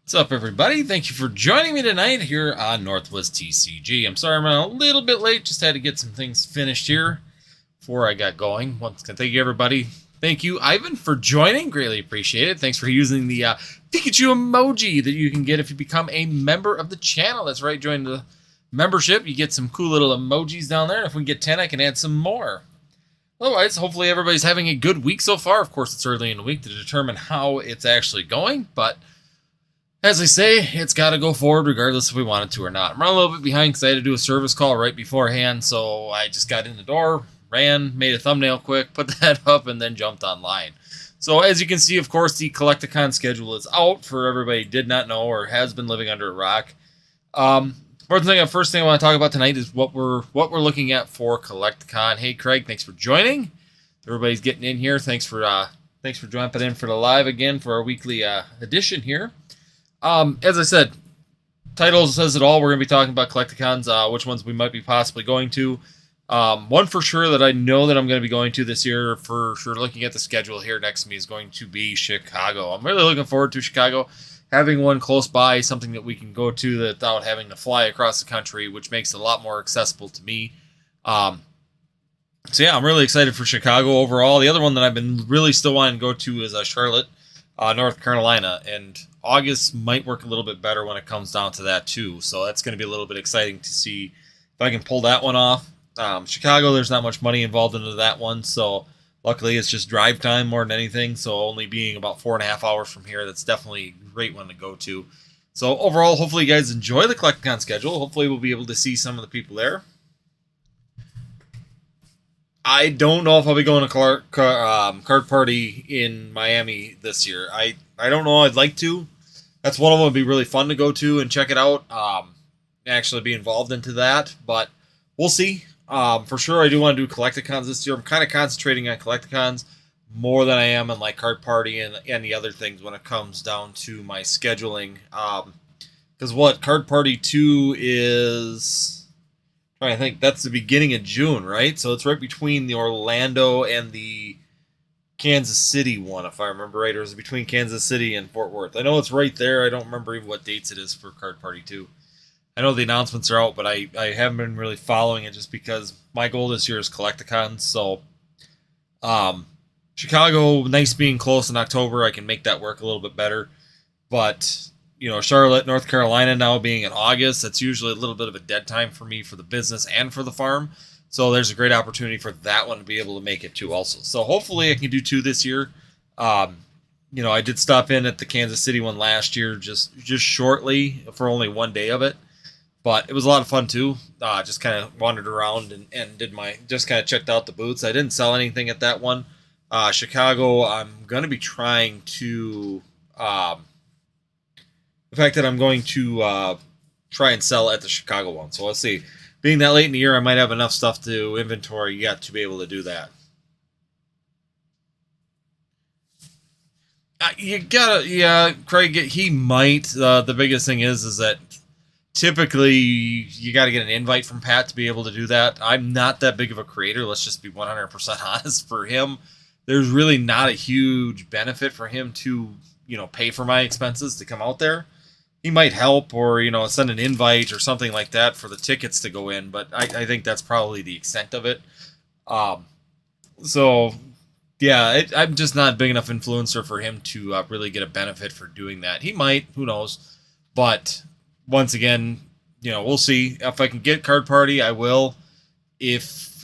What's up, everybody? Thank you for joining me tonight here on Northwoods TCG. I'm sorry I'm a little bit late. Just had to get some things finished here before I got going. Once again, thank you, everybody. Thank you, Ivan, for joining. Greatly appreciate it. Thanks for using the Pikachu emoji that you can get if you become a member of the channel. That's right, join the membership. You get some cool little emojis down there. If we can get 10, I can add some more. Otherwise, hopefully everybody's having a good week so far. Of course, it's early in the week to determine how it's actually going, but as I say, it's got to go forward regardless if we want it to or not. I'm running a little bit behind because I had to do a service call right beforehand, so I just got in the door, ran, made a thumbnail quick, put that up, and then jumped online. So as you can see, of course, the Collecticon schedule is out for everybody who did not know or has been living under a rock. First thing I want to talk about tonight is what we're looking at for Collecticon. Hey, Craig, thanks for joining. Everybody's getting in here. Thanks for jumping in for the live again for our weekly edition here. As I said, title says it all. We're going to be talking about Collecticons, which ones we might be possibly going to. One for sure that I know that I'm going to be going to this year, for sure, looking at the schedule here next to me, is going to be Chicago. I'm really looking forward to Chicago. Having one close by, something that we can go to without having to fly across the country, which makes it a lot more accessible to me. So yeah, I'm really excited for Chicago overall. The other one that I've been really still wanting to go to is Charlotte, North Carolina, and August might work a little bit better when it comes down to that too. So that's going to be a little bit exciting to see if I can pull that one off. Chicago, there's not much money involved into that one, so luckily it's just drive time more than anything. So only being about 4.5 hours from here, that's definitely a great one to go to. So overall, hopefully you guys enjoy the Collecticon schedule. Hopefully we'll be able to see some of the people there. I don't know if I'll be going to card party in Miami this year. I don't know. I'd like to. That's one of them would be really fun to go to and check it out. Actually be involved into that, but we'll see. For sure, I do want to do Collecticons this year. I'm kind of concentrating on Collecticons more than I am on like card party and the other things when it comes down to my scheduling. Because what card party 2 is. I think that's the beginning of June, right? So it's right between the Orlando and the Kansas City one, if I remember right. Or is it between Kansas City and Fort Worth? I know it's right there. I don't remember even what dates it is for Card Party 2. I know the announcements are out, but I haven't been really following it just because my goal this year is Collecticons. So Chicago, nice being close in October. I can make that work a little bit better. But Charlotte, North Carolina now being in August, that's usually a little bit of a dead time for me for the business and for the farm. So there's a great opportunity for that one to be able to make it too also. So hopefully I can do 2 this year. I did stop in at the Kansas City one last year just shortly for only 1 day of it. But it was a lot of fun too. Just kind of wandered around and just kind of checked out the booths. I didn't sell anything at that one. Chicago, I'm going to be trying to... the fact that I'm going to try and sell at the Chicago one. So let's see. Being that late in the year, I might have enough stuff to inventory yet to be able to do that. Craig, he might. The biggest thing is that typically you got to get an invite from Pat to be able to do that. I'm not that big of a creator. Let's just be 100% honest. For him, there's really not a huge benefit for him to, pay for my expenses to come out there. He might help or, send an invite or something like that for the tickets to go in, but I think that's probably the extent of it. I'm just not a big enough influencer for him to really get a benefit for doing that. He might, who knows. But once again, we'll see. If I can get Card Party, I will. If,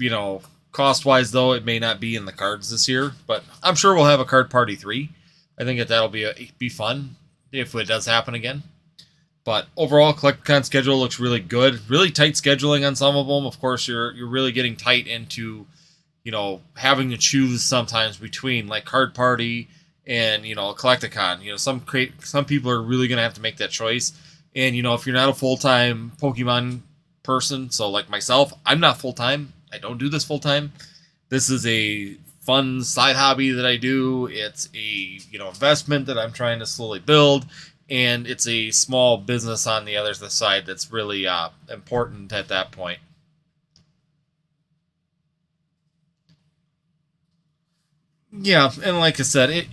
cost-wise, though, it may not be in the cards this year, but I'm sure we'll have a Card Party 3. I think that'll be fun if it does happen again. But overall, Collecticon schedule looks really good. Really tight scheduling on some of them. Of course, you're really getting tight into, having to choose sometimes between like Card Party and Collecticon. Some people are really going to have to make that choice. And if you're not a full-time Pokemon person, so like myself, I'm not full-time. I don't do this full-time. This is a fun side hobby that I do. It's a investment that I'm trying to slowly build. And it's a small business on the other side that's really important at that point. Yeah, and like I said,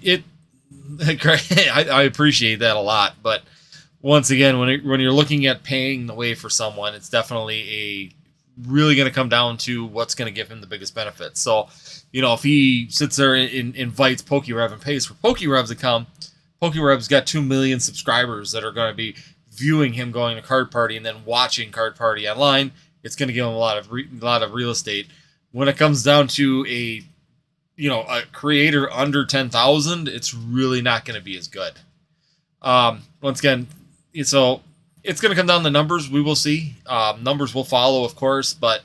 I appreciate that a lot, but once again, when you're looking at paying the way for someone, it's definitely really going to come down to what's going to give him the biggest benefit. So, if he sits there and invites PokeRev and pays for PokeRev to come, PokeRev's got 2 million subscribers that are going to be viewing him going to Card Party and then watching Card Party online. It's going to give him a lot of real estate. When it comes down to a creator under 10,000, it's really not going to be as good. Once again, so it's going to come down to numbers. We will see. Numbers will follow, of course, but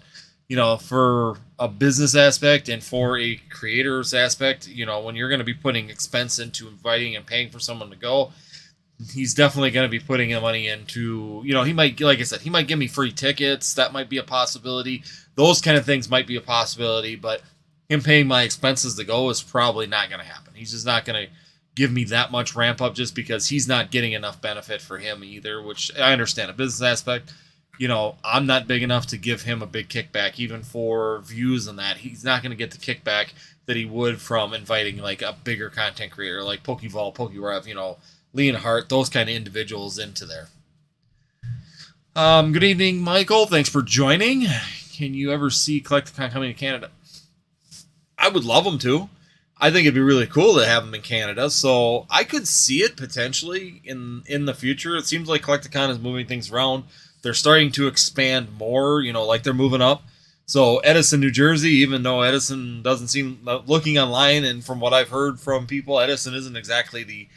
for a business aspect and for a creator's aspect, when you're going to be putting expense into inviting and paying for someone to go, he's definitely going to be putting money into, he might, like I said, he might give me free tickets. That might be a possibility. Those kind of things might be a possibility, but him paying my expenses to go is probably not going to happen. He's just not going to give me that much ramp up just because he's not getting enough benefit for him either, which I understand a business aspect. I'm not big enough to give him a big kickback, even for views and that. He's not going to get the kickback that he would from inviting like a bigger content creator like Pokeball, PokeRev, Leonhardt, those kind of individuals into there. Good evening, Michael. Thanks for joining. Can you ever see Collecticon coming to Canada? I would love them to. I think it'd be really cool to have them in Canada, so I could see it potentially in the future. It seems like Collecticon is moving things around. They're starting to expand more, like they're moving up. So Edison, New Jersey, even though Edison doesn't seem, looking online and from what I've heard from people, Edison isn't exactly the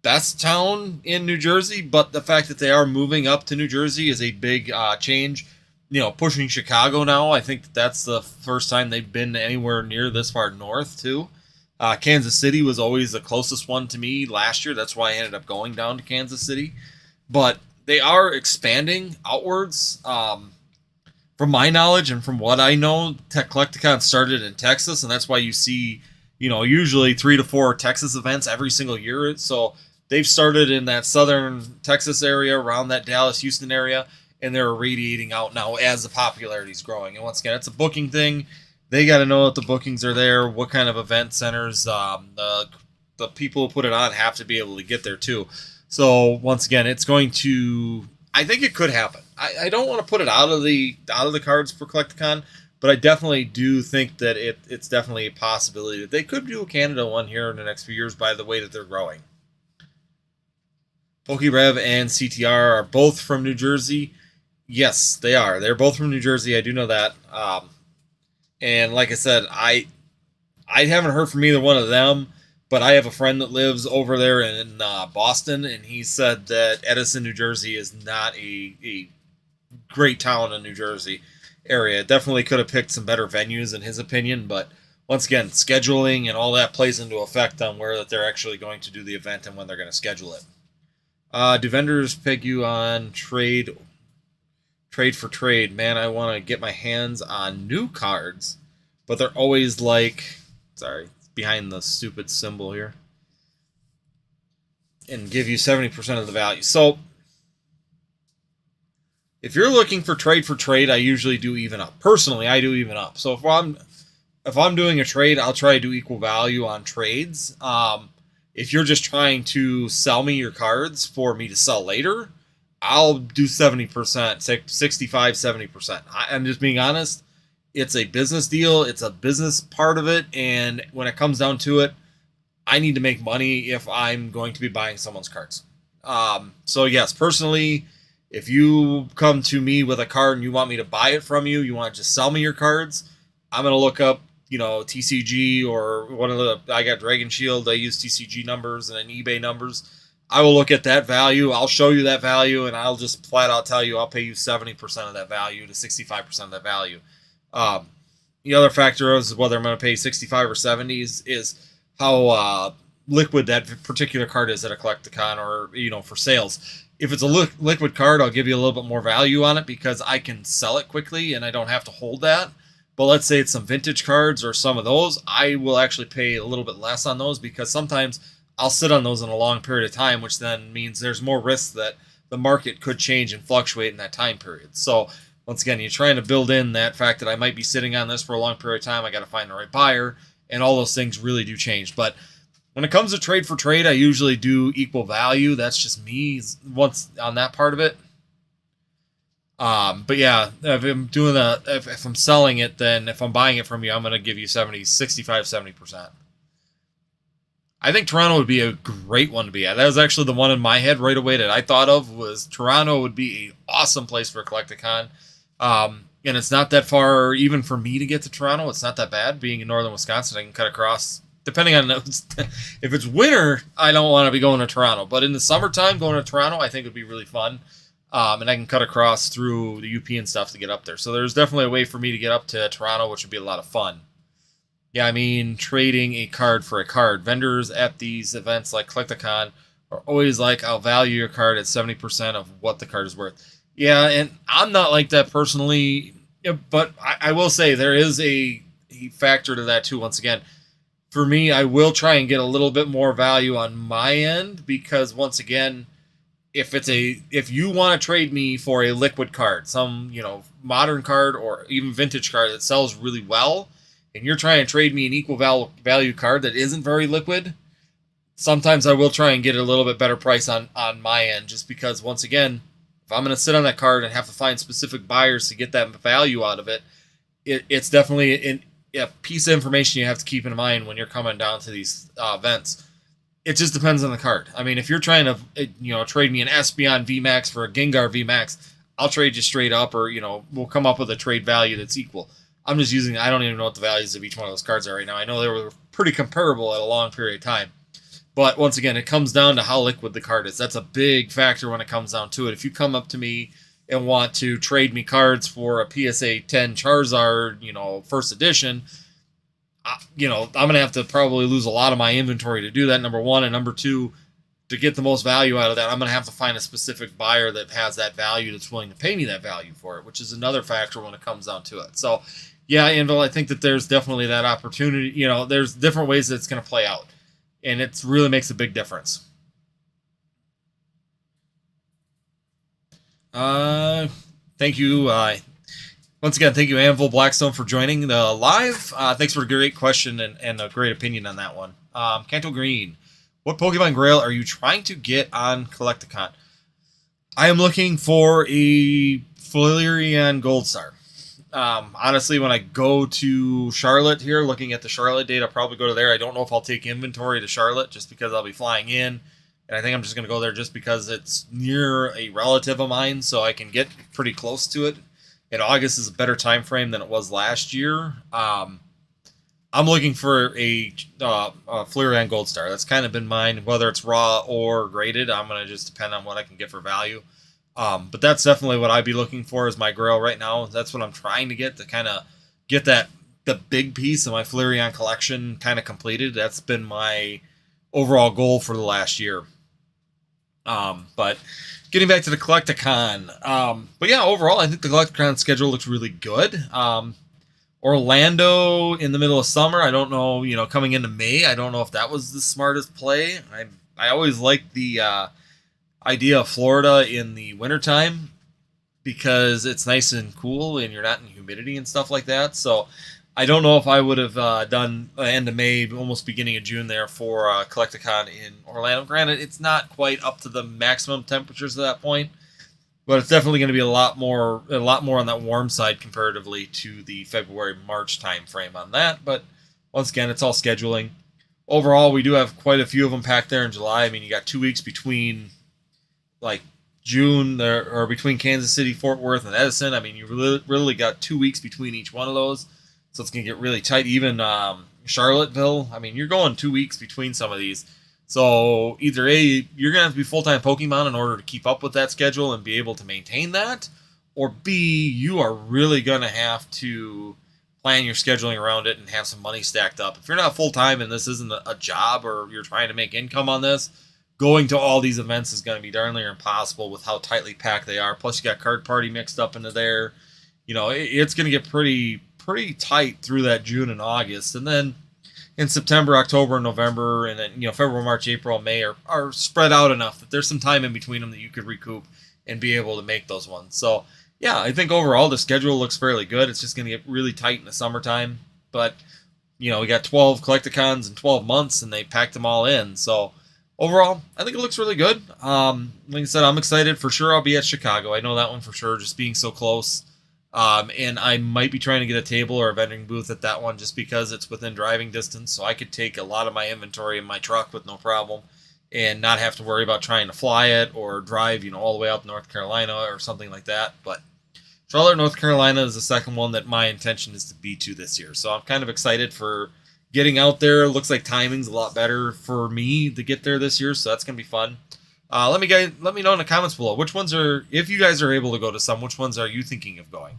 best town in New Jersey, but the fact that they are moving up to New Jersey is a big change. Pushing Chicago now, I think that's the first time they've been anywhere near this far north, too. Kansas City was always the closest one to me last year. That's why I ended up going down to Kansas City. But they are expanding outwards. From my knowledge and from what I know, Collecticon started in Texas, and that's why you see, usually 3 to 4 Texas events every single year. So they've started in that southern Texas area, around that Dallas, Houston area, and they're radiating out now as the popularity is growing. And once again, it's a booking thing. They got to know that the bookings are there, what kind of event centers. The people who put it on have to be able to get there too. So once again, it's going to. I think it could happen. I don't want to put it out of the cards for Collecticon, but I definitely do think that it's definitely a possibility that they could do a Canada one here in the next few years by the way that they're growing. PokeRev and CTR are both from New Jersey. Yes, they are. They're both from New Jersey. I do know that. And like I said, I haven't heard from either one of them, but I have a friend that lives over there in Boston, and he said that Edison, New Jersey is not a great town in New Jersey area. It definitely could have picked some better venues in his opinion, but once again, scheduling and all that plays into effect on where that they're actually going to do the event and when they're going to schedule it. Do vendors peg you on trade for trade? Man, I want to get my hands on new cards, but they're always like, sorry, behind the stupid symbol here, and give you 70% of the value. So if you're looking for trade, I usually do even up. Personally, I do even up. So if I'm doing a trade, I'll try to do equal value on trades. If you're just trying to sell me your cards for me to sell later, I'll do 70%, say 65, 70%. I'm just being honest. It's a business deal. It's a business part of it. And when it comes down to it, I need to make money if I'm going to be buying someone's cards. So yes, personally, if you come to me with a card and you want me to buy it from you, you want to just sell me your cards, I'm going to look up, TCG or I got Dragon Shield. I use TCG numbers and then eBay numbers. I will look at that value. I'll show you that value, and I'll just flat out tell you I'll pay you 70% of that value to 65% of that value. The other factor is whether I'm going to pay 65 or 70 is how liquid that particular card is at a Collecticon or, for sales. If it's a liquid card, I'll give you a little bit more value on it because I can sell it quickly and I don't have to hold that. But let's say it's some vintage cards or some of those, I will actually pay a little bit less on those because sometimes I'll sit on those in a long period of time, which then means there's more risk that the market could change and fluctuate in that time period. So once again, you're trying to build in that fact that I might be sitting on this for a long period of time. I got to find the right buyer, and all those things really do change. But When it comes to trade for trade, I usually do equal value. That's just me once on that part of it. But yeah, if I'm doing if I'm selling it, then if I'm buying it from you, I'm going to give you 70%. I think Toronto would be a great one to be at. That was actually the one in my head right away that I thought of, was Toronto would be an awesome place for a Collecticon. And it's not that far, even for me to get to Toronto. It's not that bad. Being in northern Wisconsin, I can cut across. Depending on if it's winter, I don't want to be going to Toronto. But in the summertime, going to Toronto, I think would be really fun. And I can cut across through the UP and stuff to get up there. So there's definitely a way for me to get up to Toronto, which would be a lot of fun. Yeah, I mean, trading a card for a card. Vendors at these events like Collecticon are always like, I'll value your card at 70% of what the card is worth. Yeah, and I'm not like that personally, but I will say there is a factor to that too. Once again, for me, I will try and get a little bit more value on my end, because once again, if you want to trade me for a liquid card, some modern card or even vintage card that sells really well, and you're trying to trade me an equal value card that isn't very liquid, sometimes I will try and get a little bit better price on my end, just because, once again, if I'm going to sit on that card and have to find specific buyers to get that value out of it, it's definitely a piece of information you have to keep in mind when you're coming down to these events. It just depends on the card. I mean, if you're trying to trade me an Espeon VMAX for a Gengar VMAX, I'll trade you straight up, or we'll come up with a trade value that's equal. I don't even know what the values of each one of those cards are right now. I know they were pretty comparable at a long period of time. But once again, it comes down to how liquid the card is. That's a big factor when it comes down to it. If you come up to me and want to trade me cards for a PSA 10 Charizard, first edition, I'm going to have to probably lose a lot of my inventory to do that, number one. And number two, to get the most value out of that, I'm going to have to find a specific buyer that has that value, that's willing to pay me that value for it, which is another factor when it comes down to it. So, yeah, Anvil, I think that there's definitely that opportunity. There's different ways that it's going to play out, and it really makes a big difference. Thank you. Once again, thank you, Anvil Blackstone, for joining the live. Thanks for a great question and a great opinion on that one. Canto Green, what Pokemon Grail are you trying to get on Collecticon? I am looking for a Flareon Gold Star. Honestly, when I go to Charlotte here, looking at the Charlotte date, I'll probably go to there. I don't know if I'll take inventory to Charlotte, just because I'll be flying in. And I think I'm just going to go there just because it's near a relative of mine, so I can get pretty close to it. And August is a better time frame than it was last year. I'm looking for a Flareon Gold Star. That's kind of been mine. Whether it's raw or graded, I'm going to just depend on what I can get for value. But that's definitely what I'd be looking for as my grail right now. That's what I'm trying to get, to kind of get the big piece of my Flareon collection kind of completed. That's been my overall goal for the last year. But getting back to the Collecticon, but yeah, overall, I think the Collecticon schedule looks really good. Orlando in the middle of summer, I don't know, coming into May, I don't know if that was the smartest play. I always liked the idea of Florida in the wintertime, because it's nice and cool and you're not in humidity and stuff like that. So I don't know if I would have done end of May, almost beginning of June there for Collecticon in Orlando. Granted, it's not quite up to the maximum temperatures at that point, but it's definitely going to be a lot more on that warm side comparatively to the February-March time frame on that. But once again, it's all scheduling. Overall, we do have quite a few of them packed there in July. I mean, you got 2 weeks between June or between Kansas City, Fort Worth, and Edison. I mean, you really got 2 weeks between each one of those. So it's going to get really tight. Even Charlottesville, I mean, you're going 2 weeks between some of these. So either A, you're going to have to be full-time Pokemon in order to keep up with that schedule and be able to maintain that. Or B, you are really going to have to plan your scheduling around it and have some money stacked up. If you're not full-time and this isn't a job, or you're trying to make income on this, going to all these events is going to be darn near impossible with how tightly packed they are. Plus, you got Card Party mixed up into there. It's going to get pretty tight through that June and August. And then in September, October, and November, and then February, March, April, May are spread out enough that there's some time in between them that you could recoup and be able to make those ones. So yeah, I think overall the schedule looks fairly good. It's just going to get really tight in the summertime. But we got 12 Collecticons in 12 months, and they packed them all in. So overall, I think it looks really good. Like I said, I'm excited for sure. I'll be at Chicago. I know that one for sure, just being so close. And I might be trying to get a table or a vending booth at that one just because it's within driving distance, so I could take a lot of my inventory in my truck with no problem and not have to worry about trying to fly it or drive, all the way out to North Carolina or something like that. But Charlotte, North Carolina is the second one that my intention is to be to this year. So I'm kind of excited for getting out there. Looks like timing's a lot better for me to get there this year, so that's going to be fun. Let me know in the comments below which ones are, if you guys are able to go to some, which ones are you thinking of going?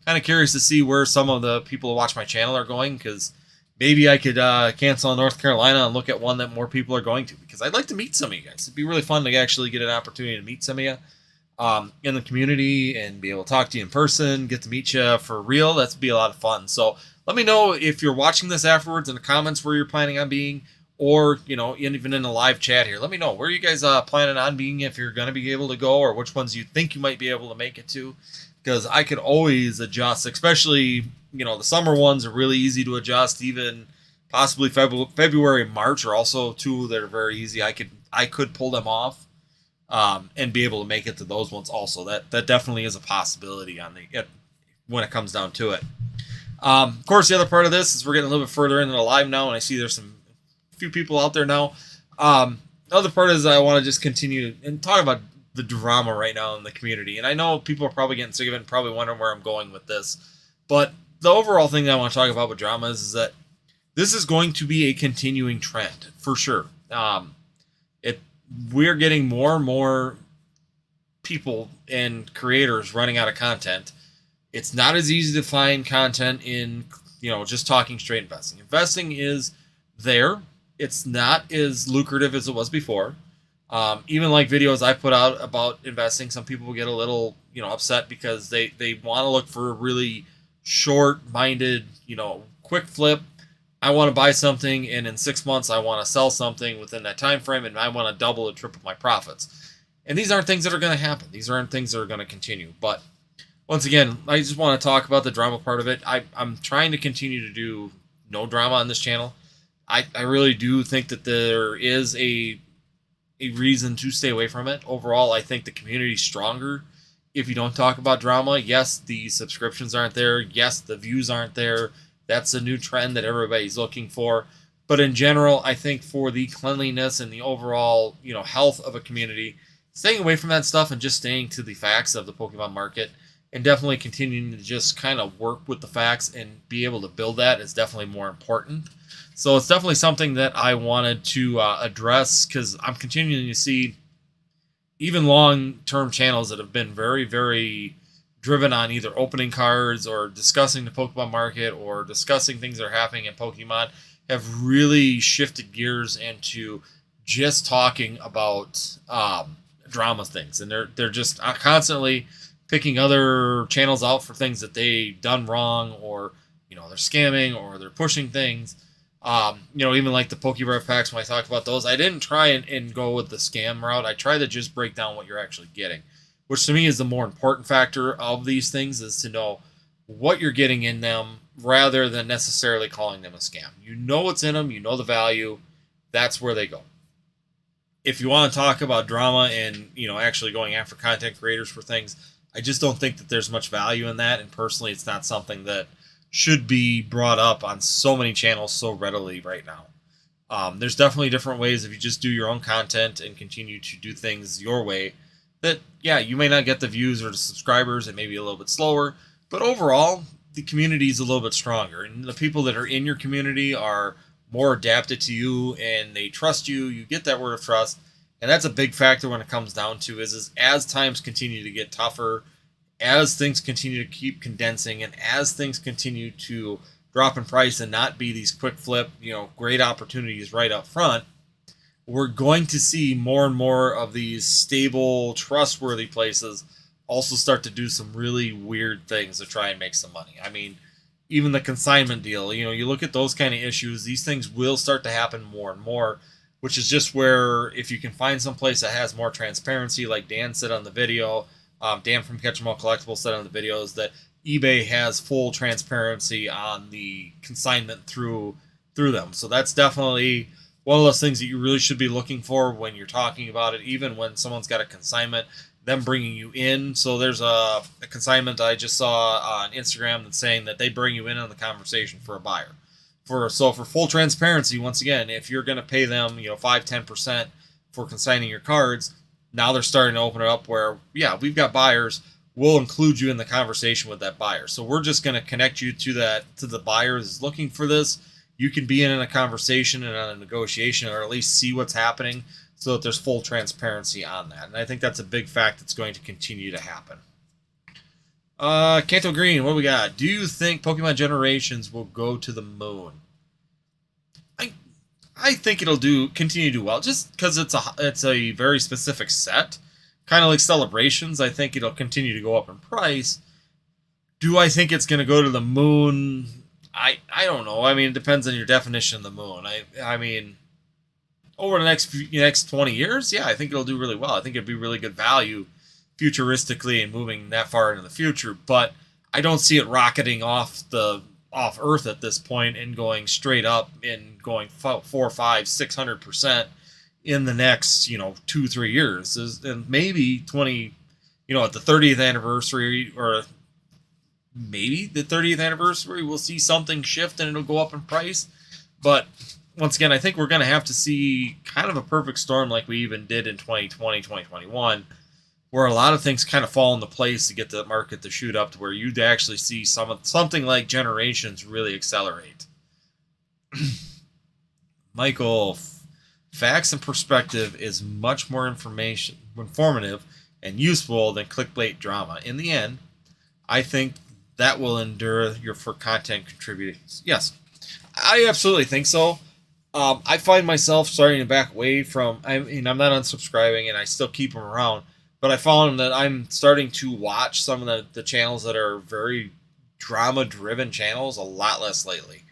Kind of curious to see where some of the people who watch my channel are going, because maybe I could cancel on North Carolina and look at one that more people are going to, because I'd like to meet some of you guys. It'd be really fun to actually get an opportunity to meet some of you in the community and be able to talk to you in person, get to meet you for real. That'd be a lot of fun. So let me know if you're watching this afterwards in the comments where you're planning on being, or even in the live chat here. Let me know where you guys planning on being, if you're going to be able to go, or which ones you think you might be able to make it to, because I could always adjust. Especially the summer ones are really easy to adjust. Even possibly February and March are also two that are very easy. I could pull them off and be able to make it to those ones also. That definitely is a possibility when it comes down to it. Of course, the other part of this is we're getting a little bit further into the live now, and I see there's some few people out there now. The other part is I want to just continue and talk about the drama right now in the community. And I know people are probably getting sick of it and probably wondering where I'm going with this. But the overall thing that I want to talk about with drama is that this is going to be a continuing trend for sure. We're getting more and more people and creators running out of content. It's not as easy to find content in, just talking straight investing. Investing is there. It's not as lucrative as it was before. Even like videos I put out about investing, some people get a little, upset because they want to look for a really short-minded, quick flip. I want to buy something, and in 6 months I want to sell something within that time frame, and I want to double or triple my profits. And these aren't things that are going to happen. These aren't things that are going to continue. But once again, I just want to talk about the drama part of it. I'm trying to continue to do no drama on this channel. I really do think that there is a reason to stay away from it. Overall, I think the community's stronger if you don't talk about drama. Yes, the subscriptions aren't there. Yes, the views aren't there. That's a new trend that everybody's looking for. But in general, I think for the cleanliness and the overall, health of a community, staying away from that stuff and just staying to the facts of the Pokemon market, and definitely continuing to just kind of work with the facts and be able to build that is definitely more important. So it's definitely something that I wanted to address, because I'm continuing to see even long-term channels that have been very, very driven on either opening cards or discussing the Pokemon market or discussing things that are happening in Pokemon have really shifted gears into just talking about drama things. And they're just constantly picking other channels out for things that they've done wrong, or they're scamming, or they're pushing things. Even like the Pokeball packs, when I talk about those, I didn't try and go with the scam route. I try to just break down what you're actually getting, which to me is the more important factor of these things, is to know what you're getting in them rather than necessarily calling them a scam. You know what's in them, you know the value, that's where they go. If you want to talk about drama and, actually going after content creators for things, I just don't think that there's much value in that, and personally, it's not something that should be brought up on so many channels so readily right now. There's definitely different ways if you just do your own content and continue to do things your way, that, yeah, you may not get the views or the subscribers, it may be a little bit slower, but overall, the community is a little bit stronger, and the people that are in your community are more adapted to you, and they trust you. You get that word of trust, and that's a big factor when it comes down to is as times continue to get tougher, as things continue to keep condensing, and as things continue to drop in price and not be these quick flip, great opportunities right up front, we're going to see more and more of these stable, trustworthy places also start to do some really weird things to try and make some money. I mean, even the consignment deal, you look at those kind of issues, these things will start to happen more and more, which is just where if you can find some place that has more transparency, like Dan said on the video, Dan from Catch 'em All Collectibles said on the videos that eBay has full transparency on the consignment through through them. So that's definitely one of those things that you really should be looking for when you're talking about it, even when someone's got a consignment, them bringing you in. So there's a consignment I just saw on Instagram that's saying that they bring you in on the conversation for a buyer. For full transparency, once again, if you're going to pay them, 5-10% for consigning your cards, now they're starting to open it up where, yeah, we've got buyers. We'll include you in the conversation with that buyer. So we're just going to connect you to the buyer that's looking for this. You can be in a conversation and on a negotiation, or at least see what's happening, so that there's full transparency on that. And I think that's a big fact that's going to continue to happen. Canto Green, what do we got? Do you think Pokemon Generations will go to the moon? I think it'll continue to do well, just because it's a very specific set, kind of like Celebrations. I think it'll continue to go up in price. Do I think it's going to go to the moon? I don't know. I mean, it depends on your definition of the moon. I mean, over the next 20 years, yeah, I think it'll do really well. I think it'd be really good value futuristically and moving that far into the future. But I don't see it rocketing off Earth at this point and going straight up and going 400, 500, 600% in the next 2-3 years. And maybe at the 30th anniversary, or maybe the 30th anniversary, we'll see something shift and it'll go up in price. But once again, I think we're going to have to see kind of a perfect storm like we even did in 2020, 2021, where a lot of things kind of fall into place to get the market to shoot up to where you'd actually see something like Generations really accelerate. Michael, facts and perspective is much more informative and useful than clickbait drama. In the end, I think that will endure for content contributors. Yes, I absolutely think so. I find myself starting to back away from. I'm not unsubscribing, and I still keep them around. But I found that I'm starting to watch some of the channels that are very drama-driven channels a lot less lately.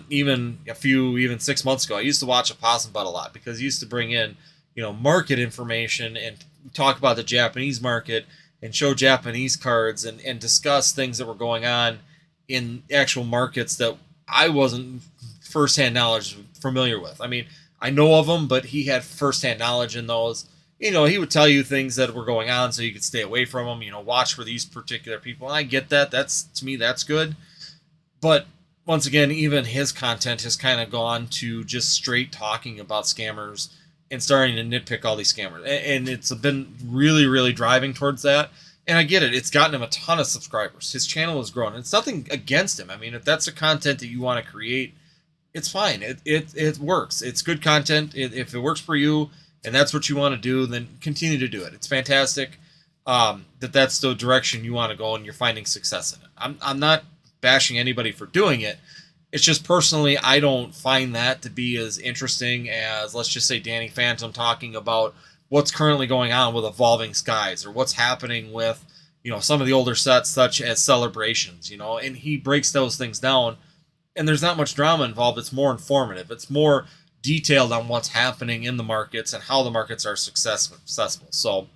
Even 6 months ago, I used to watch Opossum Butt a lot because he used to bring in, market information and talk about the Japanese market and show Japanese cards and discuss things that were going on in actual markets that I wasn't firsthand knowledge familiar with. I mean, I know of them, but he had firsthand knowledge in those. He would tell you things that were going on so you could stay away from them, watch for these particular people. And I get that. To me, that's good. But once again, even his content has kind of gone to just straight talking about scammers and starting to nitpick all these scammers. And it's been really, really driving towards that. And I get it. It's gotten him a ton of subscribers. His channel has grown. It's nothing against him. I mean, if that's the content that you want to create, it's fine. It works. It's good content. If it works for you, and that's what you want to do, then continue to do it. It's fantastic that's the direction you want to go and you're finding success in it. I'm not bashing anybody for doing it. It's just personally, I don't find that to be as interesting as, let's just say, Danny Phantom talking about what's currently going on with Evolving Skies or what's happening with, some of the older sets such as Celebrations, and he breaks those things down and there's not much drama involved. It's more informative. It's more detailed on what's happening in the markets and how the markets are successful. So,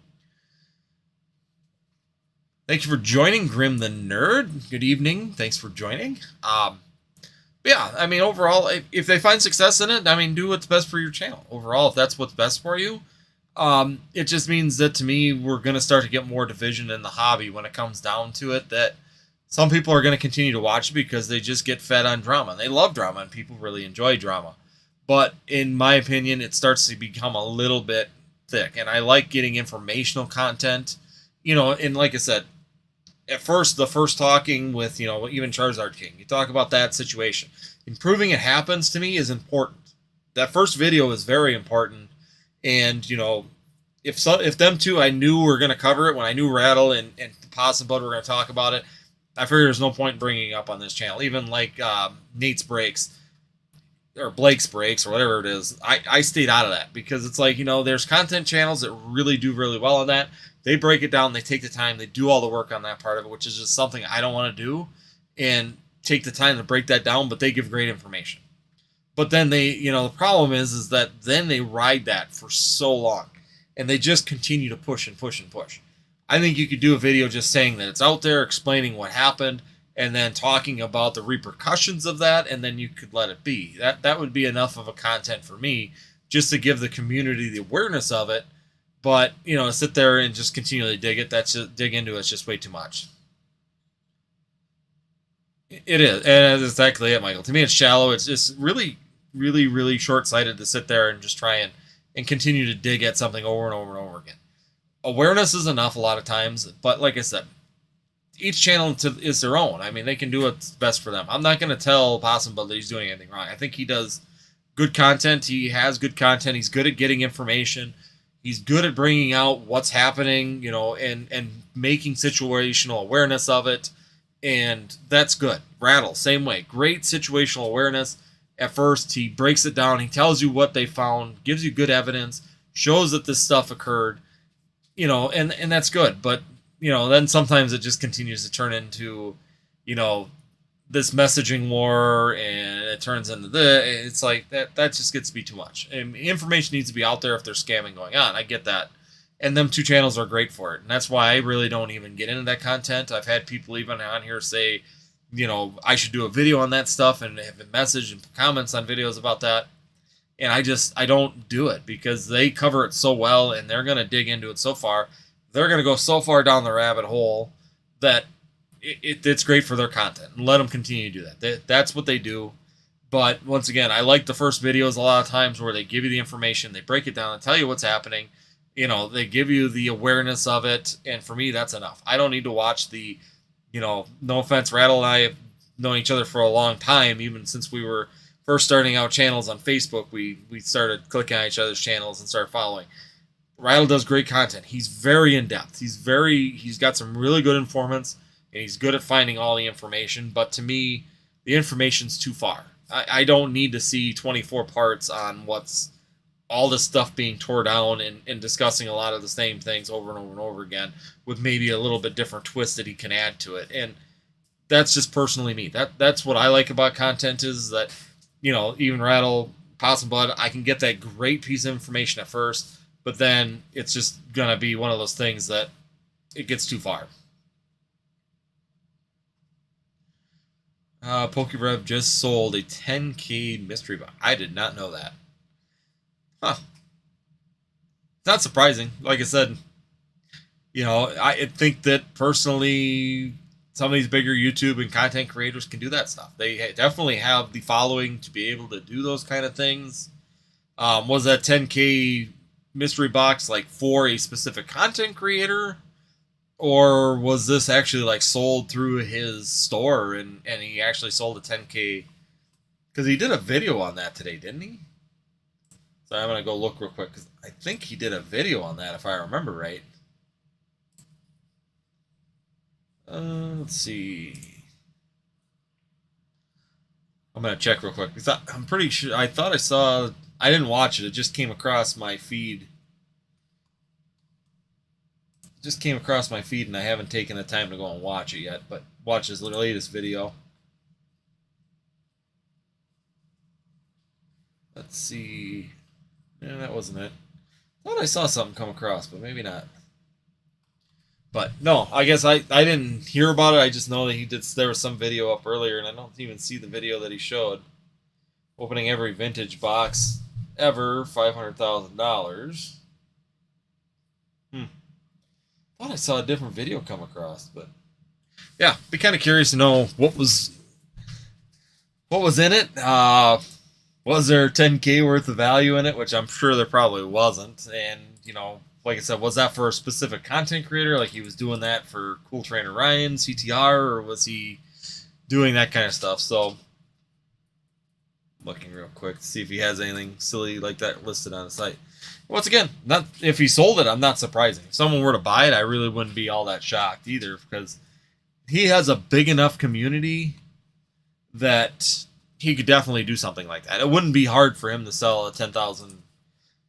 thank you for joining, Grim the Nerd. Good evening. Thanks for joining. Yeah, I mean, overall, if they find success in it, I mean, do what's best for your channel. Overall, if that's what's best for you, it just means that, to me, we're going to start to get more division in the hobby when it comes down to it, that some people are going to continue to watch because they just get fed on drama. They love drama, and people really enjoy drama. But in my opinion, it starts to become a little bit thick. And I like getting informational content. And like I said, at first, the first talking with, even Charizard King, you talk about that situation. Improving it happens to me is important. That first video is very important. And, if them two I knew were going to cover it, when I knew Rattle and Possum Bud were going to talk about it, I figured there's no point in bringing it up on this channel. Even like Nate's Breaks, or Blake's Breaks, or whatever it is, I stayed out of that because it's like, there's content channels that really do really well on that. They break it down, they take the time, they do all the work on that part of it, which is just something I don't want to do, and take the time to break that down, but they give great information. But then the problem is that then they ride that for so long, and they just continue to push and push and push. I think you could do a video just saying that it's out there, explaining what happened, and then talking about the repercussions of that, and then you could let it be. That would be enough of a content for me, just to give the community the awareness of it. But, you know, sit there and just continually dig into it's just way too much. It is, and that's exactly it, Michael. To me, it's shallow. It's just really, really, really short-sighted to sit there and just try and continue to dig at something over and over and over again. Awareness is enough a lot of times, but like I said, each channel is their own. I mean, they can do what's best for them. I'm not going to tell Possum Bud that he's doing anything wrong. I think he does good content. He has good content. He's good at getting information. He's good at bringing out what's happening, you know, and making situational awareness of it. And that's good. Rattle, same way. Great situational awareness. At first, he breaks it down. He tells you what they found, gives you good evidence, shows that this stuff occurred, you know, and that's good. But, you know, then sometimes it just continues to turn into, you know, this messaging war, and it turns into this. It's like that just gets to be too much. And information needs to be out there if there's scamming going on. I get that. And them two channels are great for it. And that's why I really don't even get into that content. I've had people even on here say, you know, I should do a video on that stuff, and have a message and comments on videos about that. And I don't do it because they cover it so well, and they're going to dig into it so far. They're going to go so far down the rabbit hole that it's great for their content. And let them continue to do that. That's what they do. But once again, I like the first videos a lot of times where they give you the information, they break it down and tell you what's happening. You know, they give you the awareness of it, and for me, that's enough. I don't need to watch the, you know, no offense, Rattle and I have known each other for a long time, even since we were first starting out channels on Facebook. We started clicking on each other's channels and started following. Rattle does great content. He's very in-depth. He's got some really good informants, and he's good at finding all the information, but to me, the information's too far. I don't need to see 24 parts on what's all this stuff being tore down and discussing a lot of the same things over and over and over again with maybe a little bit different twist that he can add to it. And that's just personally me. That's what I like about content, is that, you know, even Rattle, Possum Bud, I can get that great piece of information at first, but then it's just going to be one of those things that it gets too far. PokeRev just sold a 10K mystery box. I did not know that. Huh. It's not surprising. Like I said, you know, I think that personally, some of these bigger YouTube and content creators can do that stuff. They definitely have the following to be able to do those kind of things. Was that 10K mystery box like for a specific content creator? Or was this actually like sold through his store and he actually sold a 10K? Because he did a video on that today, didn't he? So I'm going to go look real quick, because I think he did a video on that, if I remember right. Let's see. I'm going to check real quick, because I'm pretty sure, I thought I saw, I didn't watch it, it just came across my feed. It just came across my feed, and I haven't taken the time to go and watch it yet, but watch his latest video. Let's see. Yeah, that wasn't it. I thought I saw something come across, but maybe not. But no, I guess I didn't hear about it. I just know that he did. There was some video up earlier, and I don't even see the video that he showed. Opening every vintage box ever, $500,000. Thought I saw a different video come across, but yeah, be kind of curious to know what was in it. Was there 10K worth of value in it, which I'm sure there probably wasn't. And, you know, like I said, was that for a specific content creator? Like he was doing that for Cool Trainer Ryan, CTR, or was he doing that kind of stuff? So, looking real quick to see if he has anything silly like that listed on the site. Once again, not if he sold it, I'm not surprising. If someone were to buy it, I really wouldn't be all that shocked either, because he has a big enough community that he could definitely do something like that. It wouldn't be hard for him to sell a 10,000.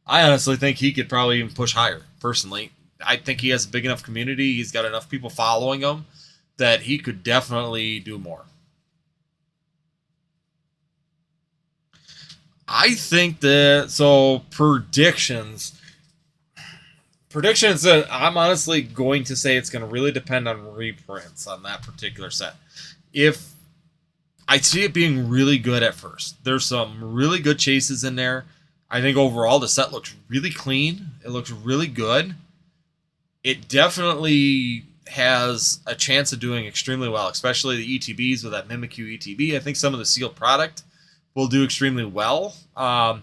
I honestly think he could probably even push higher, personally. I think he has a big enough community. He's got enough people following him that he could definitely do more. I think that, so predictions, I'm honestly going to say it's going to really depend on reprints on that particular set. if I see it being really good at first. There's some really good chases in there. I think overall the set looks really clean. It looks really good. It definitely has a chance of doing extremely well, especially the ETBs with that Mimikyu ETB. I think some of the sealed product will do extremely well. I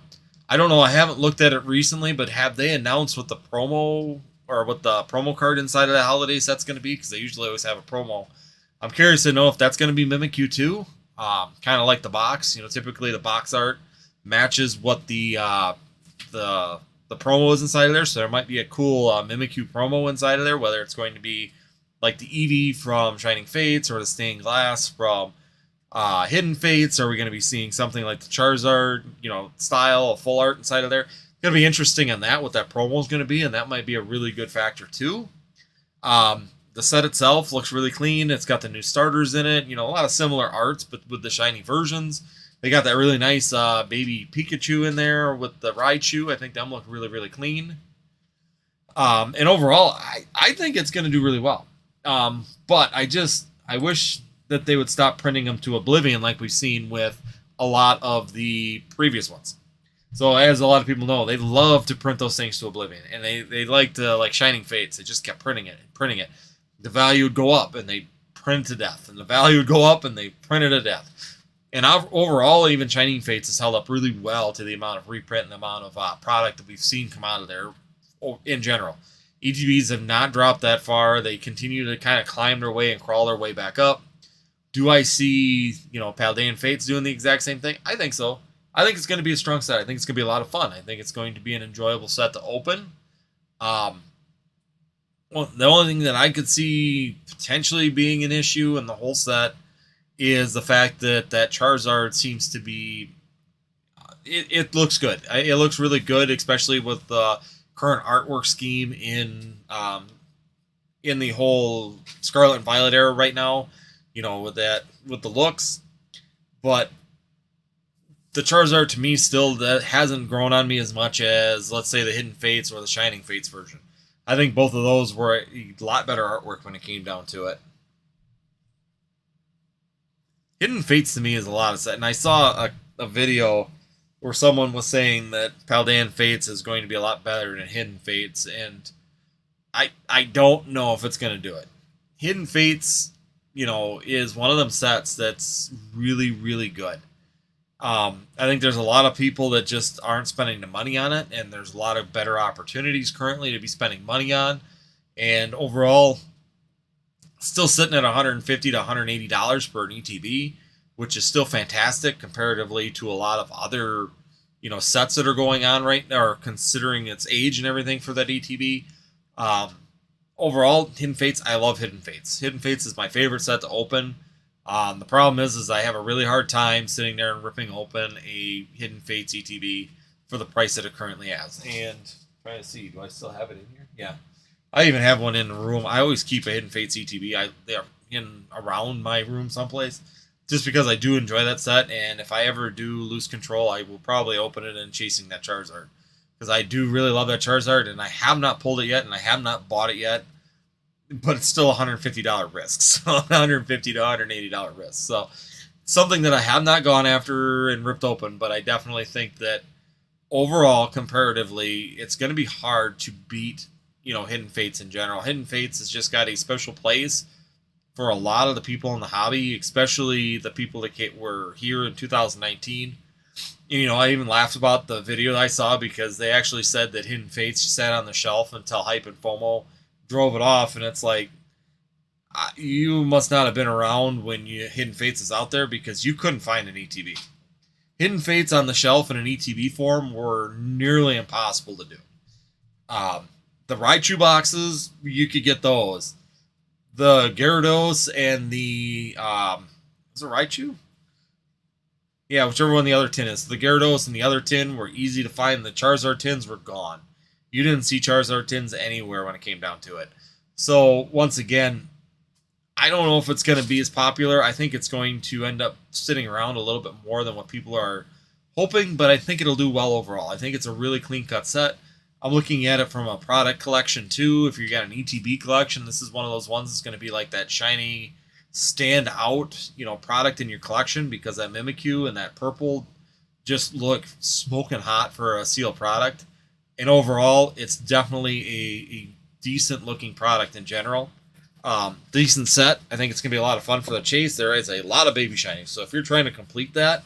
don't know. I haven't looked at it recently, but have they announced what the promo or what the promo card inside of that holiday set's going to be? Because they usually always have a promo. I'm curious to know if that's going to be Mimikyu too. Kind of like the box. Typically the box art matches what the promo is inside of there. So there might be a cool Mimikyu promo inside of there, whether it's going to be like the Eevee from Shining Fates or the Stained Glass from Hidden Fates. Are we going to be seeing something like the Charizard, style of full art inside of there? It's going to be interesting on that, what that promo is going to be, and that might be a really good factor too. The set itself looks really clean. It's got the new starters in it. A lot of similar arts, but with the shiny versions. They got that really nice baby Pikachu in there with the Raichu. I think them look really, really clean. And overall, I think it's going to do really well. But I wish that they would stop printing them to oblivion like we've seen with a lot of the previous ones. So as a lot of people know, they love to print those things to oblivion. And they like to, like Shining Fates, they just kept printing it and printing it. The value would go up and they print to death. And the value would go up and they print it to death. And overall, even Shining Fates has held up really well to the amount of reprint and the amount of product that we've seen come out of there in general. ETBs have not dropped that far. They continue to kind of climb their way and crawl their way back up. Do I see, Paldean Fates doing the exact same thing? I think so. I think it's going to be a strong set. I think it's going to be a lot of fun. I think it's going to be an enjoyable set to open. Well, the only thing that I could see potentially being an issue in the whole set is the fact that Charizard seems to be... It looks good. It looks really good, especially with the current artwork scheme in the whole Scarlet and Violet era right now. With the looks. But the Charizard to me still that hasn't grown on me as much as, let's say, the Hidden Fates or the Shining Fates version. I think both of those were a lot better artwork when it came down to it. Hidden Fates to me is a lot of set. And I saw a video where someone was saying that Paldean Fates is going to be a lot better than Hidden Fates. And I don't know if it's going to do it. Hidden Fates, is one of them sets that's really, really good. I think there's a lot of people that just aren't spending the money on it, and there's a lot of better opportunities currently to be spending money on. And overall, still sitting at $150 to $180 for an ETB, which is still fantastic comparatively to a lot of other, sets that are going on right now, or considering its age and everything for that ETB. Overall, Hidden Fates, I love Hidden Fates. Hidden Fates is my favorite set to open. The problem is I have a really hard time sitting there and ripping open a Hidden Fates ETB for the price that it currently has. And trying to see, do I still have it in here? Yeah. I even have one in the room. I always keep a Hidden Fates ETB. They are in around my room someplace, just because I do enjoy that set. And if I ever do lose control, I will probably open it and chasing that Charizard, because I do really love that Charizard, and I have not pulled it yet, and I have not bought it yet. But it's still a $150 risk, so $150 to $180 risk. So something that I have not gone after and ripped open, but I definitely think that overall, comparatively, it's going to be hard to beat, Hidden Fates in general. Hidden Fates has just got a special place for a lot of the people in the hobby, especially the people that were here in 2019. And, I even laughed about the video that I saw, because they actually said that Hidden Fates sat on the shelf until Hype and FOMO drove it off, and it's like, you must not have been around when Hidden Fates is out there, because you couldn't find an ETB. Hidden Fates on the shelf in an ETB form were nearly impossible to do. The Raichu boxes, you could get those. The Gyarados and the is it Raichu? Yeah, whichever one the other tin is. The Gyarados and the other tin were easy to find. The Charizard tins were gone. You didn't see Charizard tins anywhere when it came down to it. So, once again, I don't know if it's going to be as popular. I think it's going to end up sitting around a little bit more than what people are hoping, but I think it'll do well overall. I think it's a really clean-cut set. I'm looking at it from a product collection, too. If you got an ETB collection, this is one of those ones that's going to be like that shiny stand out, product in your collection, because that Mimikyu and that purple just look smoking hot for a sealed product. And overall, it's definitely a decent looking product in general. Decent set. I think it's going to be a lot of fun for the chase. There is a lot of baby shinies. So if you're trying to complete that,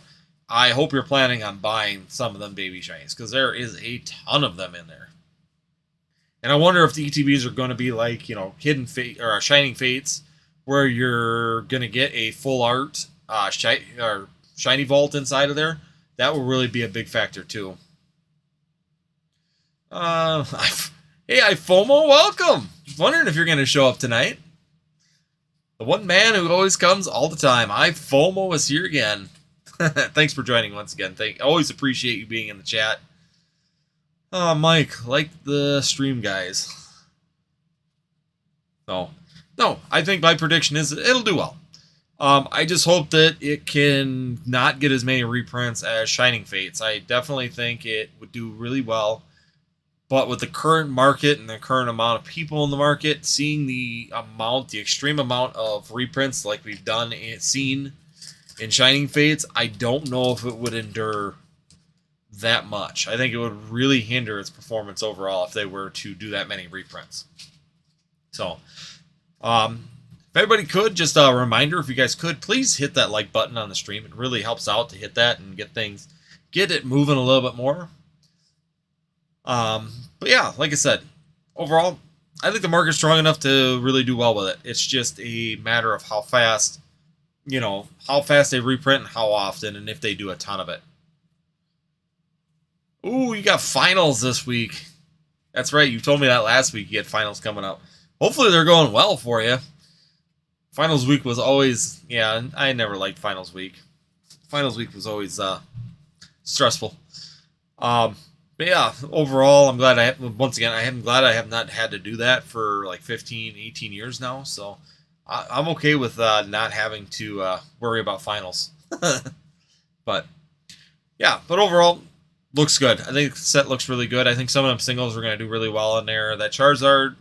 I hope you're planning on buying some of them baby shinies, because there is a ton of them in there. And I wonder if the ETBs are going to be like, Hidden Fate or Shining Fates, where you're going to get a full art shiny vault inside of there. That will really be a big factor too. Hey, FOMO, welcome. Just wondering if you're going to show up tonight. The one man who always comes all the time. FOMO is here again. Thanks for joining once again. Always appreciate you being in the chat. Mike, like the stream, guys. No, I think my prediction is it'll do well. I just hope that it can not get as many reprints as Shining Fates. I definitely think it would do really well. But with the current market and the current amount of people in the market, seeing the extreme amount of reprints like we've seen in Shining Fates, I don't know if it would endure that much. I think it would really hinder its performance overall if they were to do that many reprints. So, if everybody could, just a reminder, if you guys could, please hit that like button on the stream. It really helps out to hit that and get it moving a little bit more. But yeah, like I said, overall, I think the market's strong enough to really do well with it. It's just a matter of how fast they reprint and how often, and if they do a ton of it. Ooh, you got finals this week. That's right, you told me that last week you had finals coming up. Hopefully they're going well for you. Finals week was always, I never liked finals week. Finals week was always stressful. But yeah, overall, I'm glad I'm glad I have not had to do that for like 15, 18 years now. So I'm okay with not having to worry about finals. But overall, looks good. I think the set looks really good. I think some of them singles are going to do really well in there. That Charizard,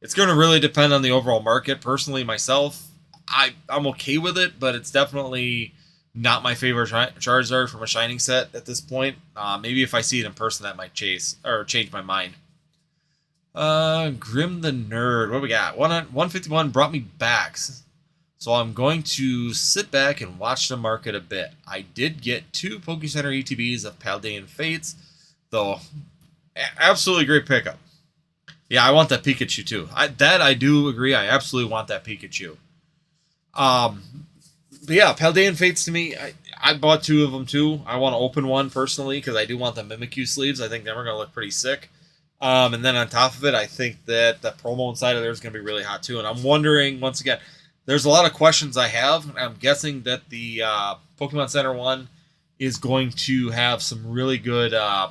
it's going to really depend on the overall market. Personally, myself, I'm okay with it, but it's definitely not my favorite Charizard from a Shining set at this point. Maybe if I see it in person, that might change my mind. Grim the Nerd. What we got? 151 brought me back. So I'm going to sit back and watch the market a bit. I did get 2 Pokecenter ETBs of Paldean Fates, though absolutely great pickup. Yeah, I want that Pikachu too. I do agree. I absolutely want that Pikachu. But yeah, Paldean Fates to me, I bought 2 of them too. I want to open one personally because I do want the Mimikyu sleeves. I think them are going to look pretty sick. And then on top of it, I think that the promo inside of there is going to be really hot too. And I'm wondering, once again, there's a lot of questions I have. I'm guessing that the Pokemon Center one is going to have some really good, a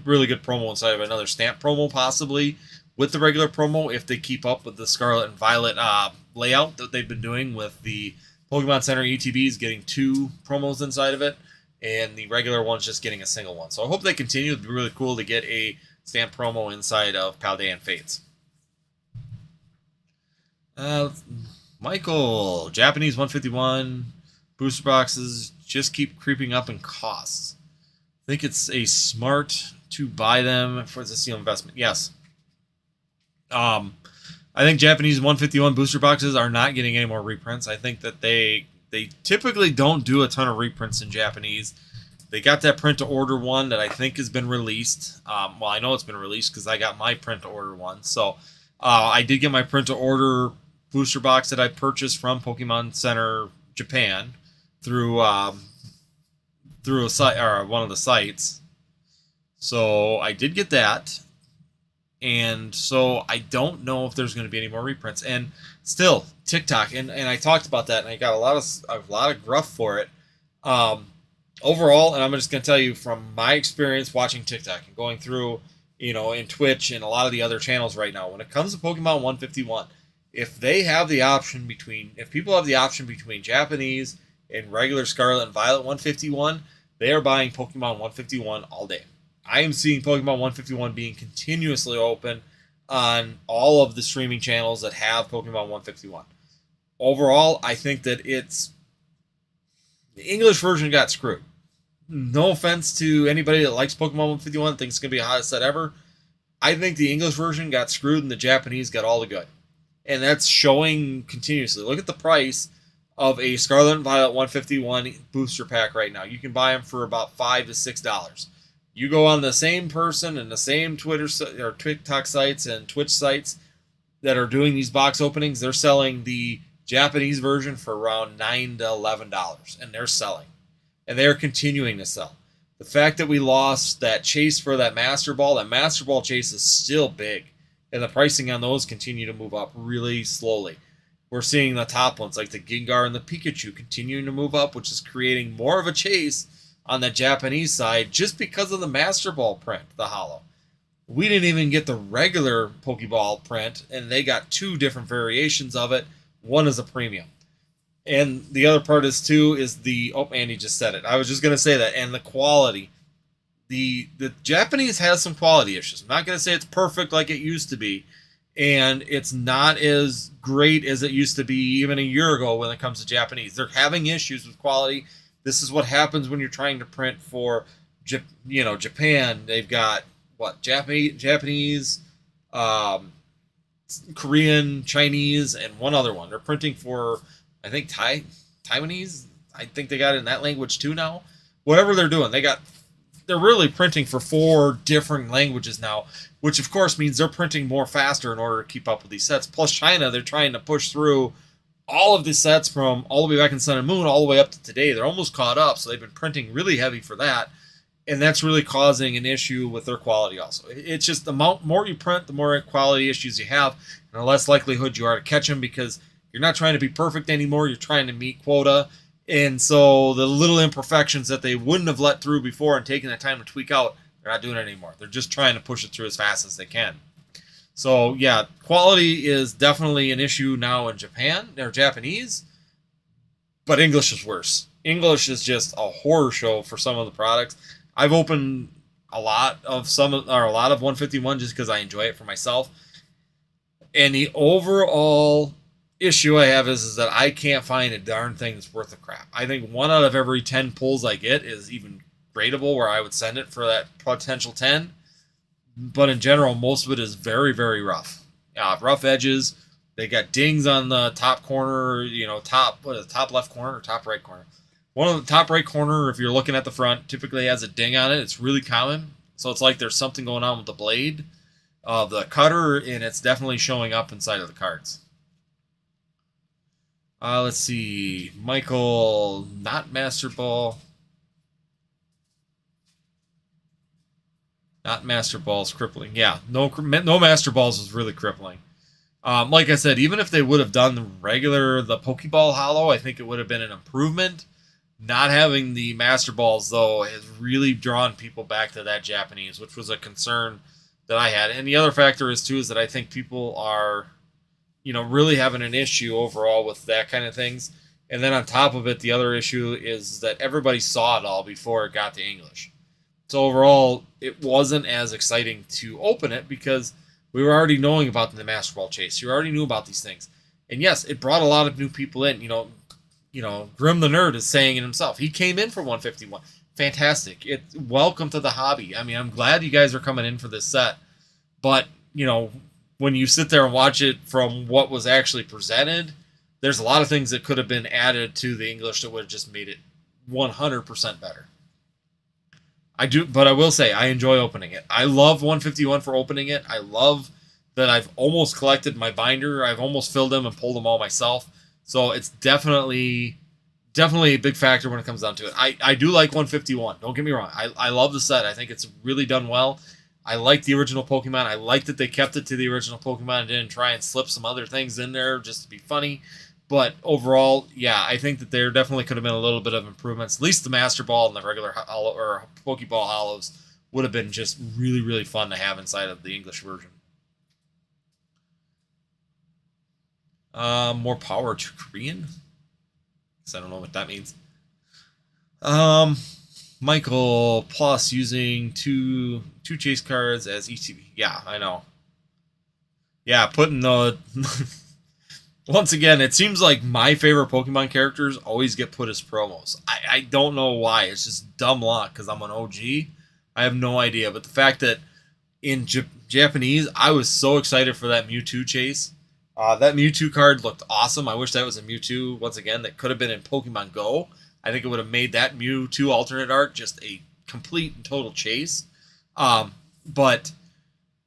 really good promo inside of another stamp promo possibly with the regular promo if they keep up with the Scarlet and Violet layout that they've been doing with the Pokemon Center ETBs getting 2 promos inside of it, and the regular one's just getting a single one. So I hope they continue. It'd be really cool to get a stamp promo inside of Paldean Fates. Michael, Japanese 151 booster boxes just keep creeping up in costs. I think it's a smart to buy them for the seal investment. Yes. I think Japanese 151 booster boxes are not getting any more reprints. I think that they typically don't do a ton of reprints in Japanese. They got that print to order one that I think has been released. Well, I know it's been released because I got my print to order one. So I did get my print to order booster box that I purchased from Pokemon Center Japan through a site or one of the sites. So I did get that. And so I don't know if there's going to be any more reprints. And still, TikTok, and I talked about that, and I got a lot of gruff for it. Overall, and I'm just going to tell you from my experience watching TikTok and going through, in Twitch and a lot of the other channels right now, when it comes to Pokemon 151, if people have the option between Japanese and regular Scarlet and Violet 151, they are buying Pokemon 151 all day. I am seeing Pokemon 151 being continuously open on all of the streaming channels that have Pokemon 151. overall, I think that the English version got screwed. No offense to anybody that likes Pokemon 151, thinks it's going to be the hottest set ever. I think the English version got screwed and the Japanese got all the good. And that's showing continuously. Look at the price of a Scarlet and Violet 151 booster pack right now. You can buy them for about $5 to $6. You go on the same person and the same Twitter or TikTok sites and Twitch sites that are doing these box openings, they're selling the Japanese version for around $9 to $11, and they're selling. And they're continuing to sell. The fact that we lost that chase for that Master Ball chase is still big. And the pricing on those continue to move up really slowly. We're seeing the top ones like the Gengar and the Pikachu continuing to move up, which is creating more of a chase on the Japanese side just because of the Master Ball print, the holo. We didn't even get the regular Pokeball print, and they got 2 different variations of it. One is a premium. And the other part is Andy just said it. I was just going to say that. And the quality. The Japanese has some quality issues. I'm not going to say it's perfect like it used to be. And it's not as great as it used to be even a year ago when it comes to Japanese. They're having issues with quality. This is what happens when you're trying to print for, Japan. They've got, Japanese, Korean, Chinese, and one other one. They're printing for, I think, Taiwanese. I think they got it in that language too now. Whatever they're doing, they're really printing for 4 different languages now, which of course means they're printing more faster in order to keep up with these sets. Plus China, they're trying to push through all of the sets from all the way back in Sun and Moon all the way up to today. They're almost caught up, so they've been printing really heavy for that. And that's really causing an issue with their quality also. It's just the more you print, the more quality issues you have, and the less likelihood you are to catch them because you're not trying to be perfect anymore. You're trying to meet quota. And so the little imperfections that they wouldn't have let through before and taken the time to tweak out, they're not doing it anymore. They're just trying to push it through as fast as they can. So, yeah, quality is definitely an issue now in Japan. They're Japanese, but English is worse. English is just a horror show for some of the products. I've opened a lot of 151 just because I enjoy it for myself. And the overall issue I have is that I can't find a darn thing that's worth a crap. I think 1 out of every 10 pulls I get is even gradable where I would send it for that potential 10. But in general, most of it is very, very rough. Rough edges. They got dings on the top corner, top left corner or top right corner. One of the top right corner, if you're looking at the front, typically has a ding on it. It's really common. So it's like there's something going on with the blade of the cutter, and it's definitely showing up inside of the cards. Let's see. Michael, not Master Ball. Not Master Balls crippling. Yeah, no Master Balls was really crippling. Like I said, even if they would have done the Pokeball holo, I think it would have been an improvement. Not having the Master Balls, though, has really drawn people back to that Japanese, which was a concern that I had. And the other factor is that I think people are, really having an issue overall with that kind of things. And then on top of it, the other issue is that everybody saw it all before it got to English. So overall, it wasn't as exciting to open it because we were already knowing about the Master Ball chase. You already knew about these things. And yes, it brought a lot of new people in. Grim the Nerd is saying it himself. He came in for 151. Fantastic. Welcome to the hobby. I mean, I'm glad you guys are coming in for this set. But, when you sit there and watch it from what was actually presented, there's a lot of things that could have been added to the English that would have just made it 100% better. But I will say, I enjoy opening it. I love 151 for opening it. I love that I've almost collected my binder. I've almost filled them and pulled them all myself. So it's definitely a big factor when it comes down to it. I do like 151. Don't get me wrong. I love the set. I think it's really done well. I like the original Pokemon. I like that they kept it to the original Pokemon and didn't try and slip some other things in there just to be funny. But overall, yeah, I think that there definitely could have been a little bit of improvements. At least the Master Ball and the regular Pokeball holos would have been just really, really fun to have inside of the English version. More power to Korean? Because I don't know what that means. Michael Plus using two chase cards as ETB. Yeah, I know. Yeah, putting the Once again, it seems like my favorite Pokemon characters always get put as promos. I don't know why. It's just dumb luck because I'm an OG. I have no idea. But the fact that in Japanese, I was so excited for that Mewtwo chase. That Mewtwo card looked awesome. I wish that was a Mewtwo, once again, that could have been in Pokemon Go. I think it would have made that Mewtwo alternate art just a complete and total chase. But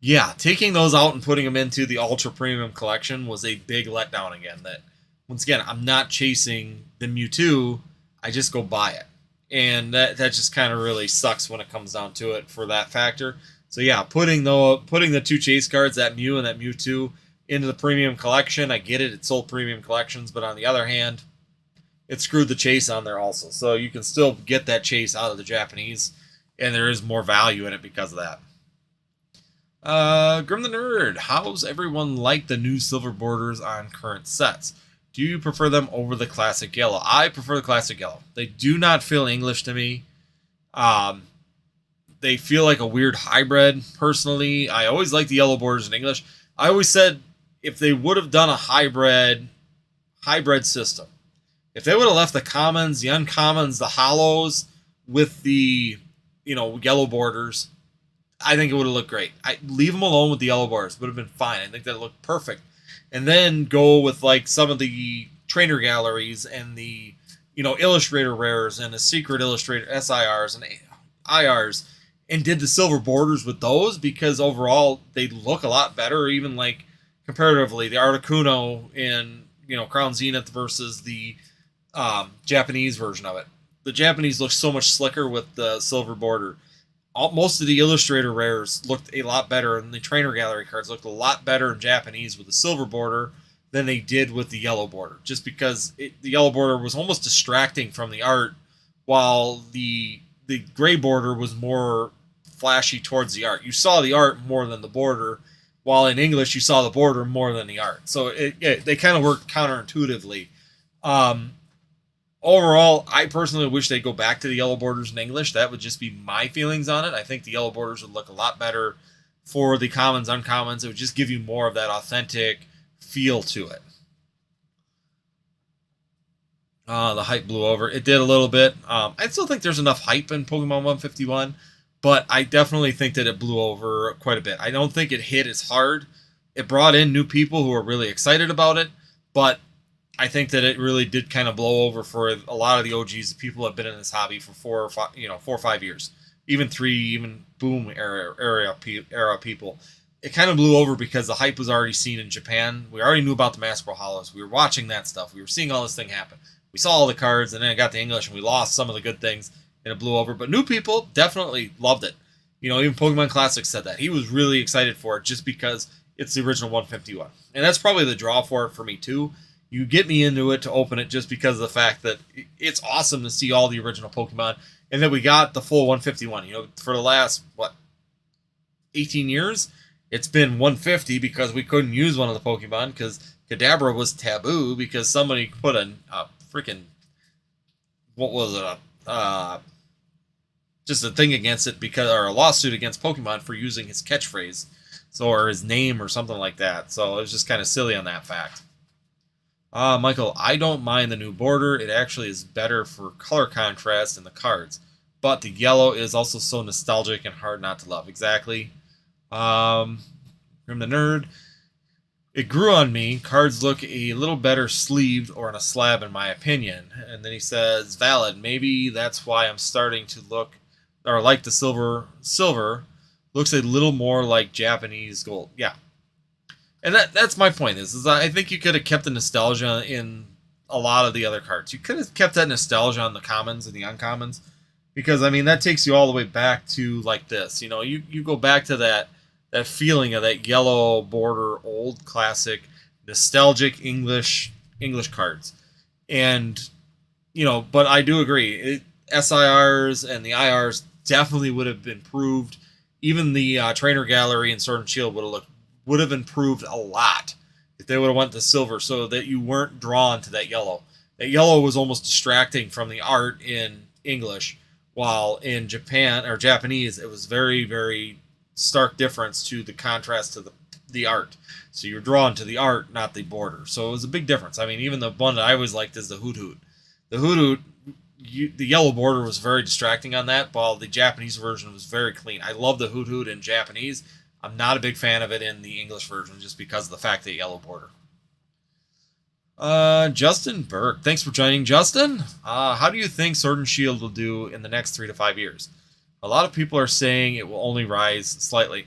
yeah, taking those out and putting them into the Ultra Premium Collection was a big letdown again. That, once again, I'm not chasing the Mewtwo, I just go buy it. And that just kind of really sucks when it comes down to it for that factor. So yeah, putting the two chase cards, that Mew and that Mewtwo, into the Premium Collection, I get it, it sold Premium Collections, but on the other hand, it screwed the chase on there also. So you can still get that chase out of the Japanese, and there is more value in it because of that. Grim the Nerd, how's everyone like the new silver borders on current sets? Do you prefer them over the classic yellow? I prefer the classic yellow. They do not feel English to me. They feel like a weird hybrid, personally. I always like the yellow borders in English. I always said if they would have done a hybrid system, if they would have left the commons, the uncommons, the hollows with the, yellow borders, I think it would have looked great. I leave them alone with the yellow bars. Would have been fine. I think that looked perfect. And then go with like some of the trainer galleries and the, illustrator rares and the secret illustrator SIRs and IRs, and did the silver borders with those, because overall they look a lot better. Even like comparatively, the Articuno in Crown Zenith versus the Japanese version of it. The Japanese looks so much slicker with the silver border. Most of the illustrator rares looked a lot better, and the trainer gallery cards looked a lot better in Japanese with the silver border than they did with the yellow border, just because the yellow border was almost distracting from the art, while the gray border was more flashy towards the art. You saw the art more than the border, while in English you saw the border more than the art. So they kind of worked counterintuitively. Overall, I personally wish they'd go back to the yellow borders in English. That would just be my feelings on it. I think the yellow borders would look a lot better for the commons, uncommons. It would just give you more of that authentic feel to it. The hype blew over. It did a little bit. I still think there's enough hype in Pokemon 151, but I definitely think that it blew over quite a bit. I don't think it hit as hard. It brought in new people who were really excited about it, but I think that it really did kind of blow over for a lot of the OGs. The people have been in this hobby for 4 or 5 years, even 3, even boom era people. It kind of blew over because the hype was already seen in Japan. We already knew about the Master Ball Hollows. We were watching that stuff. We were seeing all this thing happen. We saw all the cards, and then it got to English, and we lost some of the good things, and it blew over. But new people definitely loved it. Even Pokemon Classic said that. He was really excited for it just because it's the original 151. And that's probably the draw for it for me, too. You get me into it to open it just because of the fact that it's awesome to see all the original Pokemon, and that we got the full 151. For the last, 18 years, it's been 150 because we couldn't use one of the Pokemon because Kadabra was taboo because somebody put a freaking, what was it, just a thing against it or a lawsuit against Pokemon for using his catchphrase, or his name or something like that. So it was just kind of silly on that fact. Michael, I don't mind the new border. It actually is better for color contrast in the cards. But the yellow is also so nostalgic and hard not to love. Exactly. Grim the Nerd. It grew on me. Cards look a little better sleeved or on a slab, in my opinion. And then he says, valid. Maybe that's why I'm starting to look, or like the silver. Silver looks a little more like Japanese gold. Yeah. And that's my point, is I think you could have kept the nostalgia in a lot of the other cards. You could have kept that nostalgia on the commons and the uncommons, because, that takes you all the way back to, like, this. You go back to that feeling of that yellow border, old, classic, nostalgic English cards. And, but I do agree. SIRs and the IRs definitely would have improved. Even the trainer gallery and Sword and Shield would have improved a lot if they would have went to silver, so that you weren't drawn to that yellow. That yellow was almost distracting from the art in English, while in Japan or Japanese, it was very, very stark difference to the contrast to the art. So you're drawn to the art, not the border. So it was a big difference. I mean, even the one that I always liked is the Hoot Hoot. The Hoot Hoot, the yellow border was very distracting on that, while the Japanese version was very clean. I love the Hoot Hoot in Japanese. I'm not a big fan of it in the English version just because of the fact that yellow border. Justin Burke. Thanks for joining, Justin. How do you think Sword and Shield will do in the next 3 to 5 years? A lot of people are saying it will only rise slightly.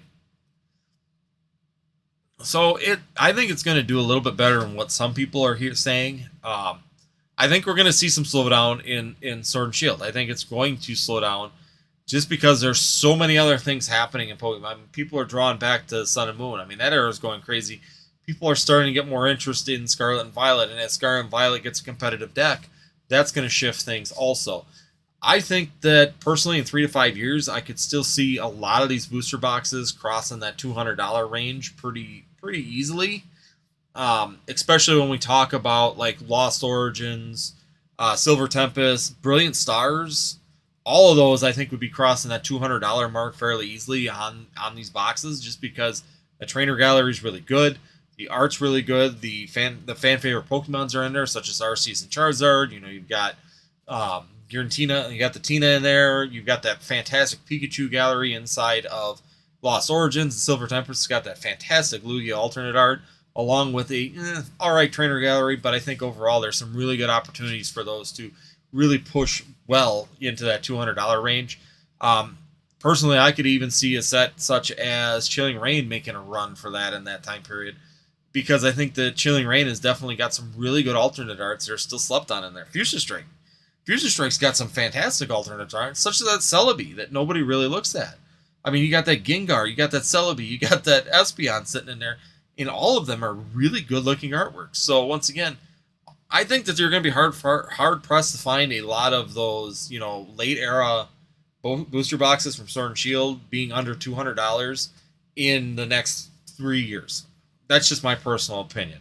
So I think it's going to do a little bit better than what some people are here saying. I think we're going to see some slowdown in Sword and Shield. I think it's going to slow down just because there's so many other things happening in Pokemon. I mean, people are drawn back to Sun and Moon. I mean, that era is going crazy. People are starting to get more interested in Scarlet and Violet, and as Scarlet and Violet gets a competitive deck, that's going to shift things also. I think that personally in 3 to 5 years, I could still see a lot of these booster boxes crossing that $200 range pretty easily. Especially when we talk about like Lost Origins, Silver Tempest, Brilliant Stars. All of those I think would be crossing that $200 mark fairly easily on these boxes, just because the trainer gallery is really good. The art's really good. The fan favorite Pokemons are in there, such as Arceus and Charizard. You know, you've got Giratina, you got the Tina in there. You've got that fantastic Pikachu gallery inside of Lost Origins. And Silver Tempest has got that fantastic Lugia alternate art, along with a alright trainer gallery. But I think overall there's some really good opportunities for those to really push well into that $200 range. Personally, I could even see a set such as Chilling Reign making a run for that in that time period, because I think that Chilling Reign has definitely got some really good alternate arts that are still slept on in there. Fuchsia Strike. Fuchsia Strike's got some fantastic alternate art, such as that Celebi that nobody really looks at. I mean, you got that Gengar, you got that Celebi, you got that Espeon sitting in there, and all of them are really good-looking artworks. So once again, I think that you're going to be hard-pressed to find a lot of those, late-era booster boxes from Sword and Shield being under $200 in the next 3 years. That's just my personal opinion.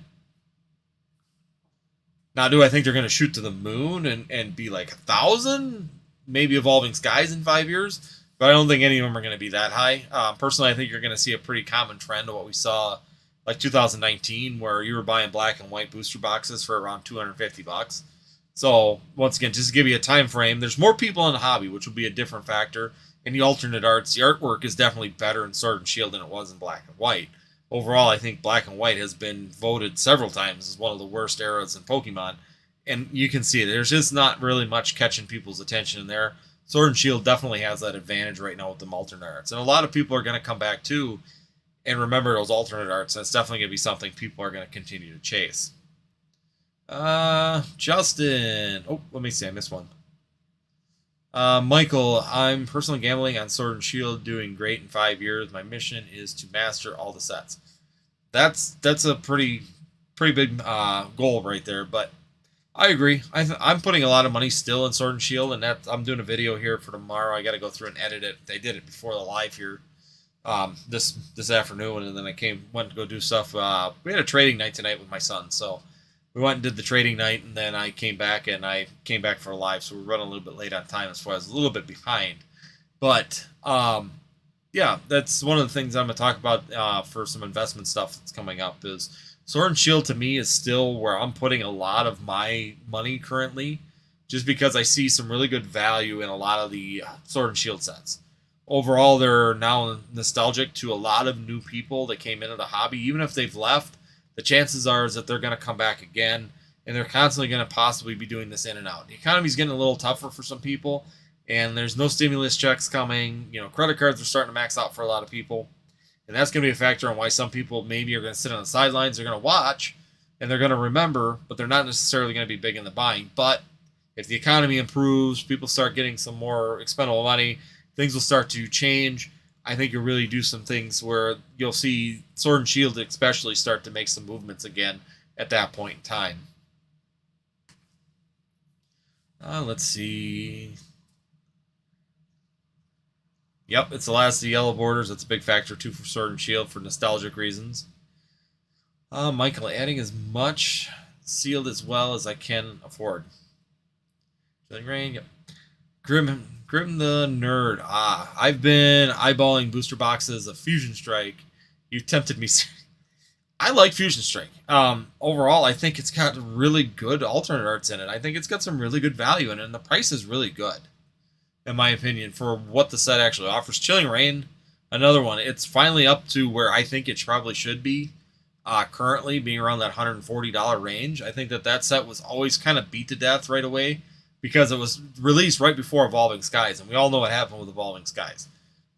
Now, do I think they're going to shoot to the moon and be like 1,000? Maybe Evolving Skies in 5 years? But I don't think any of them are going to be that high. Personally, I think you're going to see a pretty common trend of what we saw like 2019, where you were buying black and white booster boxes for around $250. So, once again, just to give you a time frame, there's more people in the hobby, which will be a different factor. In the alternate arts, the artwork is definitely better in Sword and Shield than it was in black and white. Overall, I think black and white has been voted several times as one of the worst eras in Pokemon. And you can see there's just not really much catching people's attention in there. Sword and Shield definitely has that advantage right now with the alternate arts. And a lot of people are going to come back too and remember those alternate arts. And it's definitely going to be something people are going to continue to chase. Justin. Oh, let me see. I missed one. Michael, I'm personally gambling on Sword and Shield doing great in 5 years. My mission is to master all the sets. That's a pretty big goal right there. But I agree. I'm putting a lot of money still in Sword and Shield, and I'm doing a video here for tomorrow. I got to go through and edit it. They did it before the live here this afternoon, and then I went to go do stuff. We had a trading night tonight with my son, so we went and did the trading night, and then I came back for a live, so we're running a little bit late on time. That's why I was a little bit behind. But yeah, that's one of the things I'm going to talk about for some investment stuff that's coming up. Is Sword and Shield to me is still where I'm putting a lot of my money currently, just because I see some really good value in a lot of the Sword and Shield sets. Overall, they're now nostalgic to a lot of new people that came into the hobby. Even if they've left, the chances are is that they're going to come back again, and they're constantly going to possibly be doing this in and out. The economy's getting a little tougher for some people, and there's no stimulus checks coming. Credit cards are starting to max out for a lot of people, and that's going to be a factor on why some people maybe are going to sit on the sidelines. They're going to watch, and they're going to remember, but they're not necessarily going to be big in the buying. But if the economy improves, people start getting some more expendable money, things will start to change. I think you'll really do some things where you'll see Sword and Shield especially start to make some movements again at that point in time. Let's see. Yep, it's the last of the yellow borders. That's a big factor too for Sword and Shield for nostalgic reasons. Michael, adding as much sealed as well as I can afford. Chilling Reign, yep. Grim the Nerd. I've been eyeballing booster boxes of Fusion Strike. You tempted me. I like Fusion Strike. Overall, I think it's got really good alternate arts in it. I think it's got some really good value in it, and the price is really good, in my opinion, for what the set actually offers. Chilling Reign, another one. It's finally up to where I think it probably should be. Currently, being around that $140 range. I think that that set was always kind of beat to death right away because it was released right before Evolving Skies, and we all know what happened with Evolving Skies.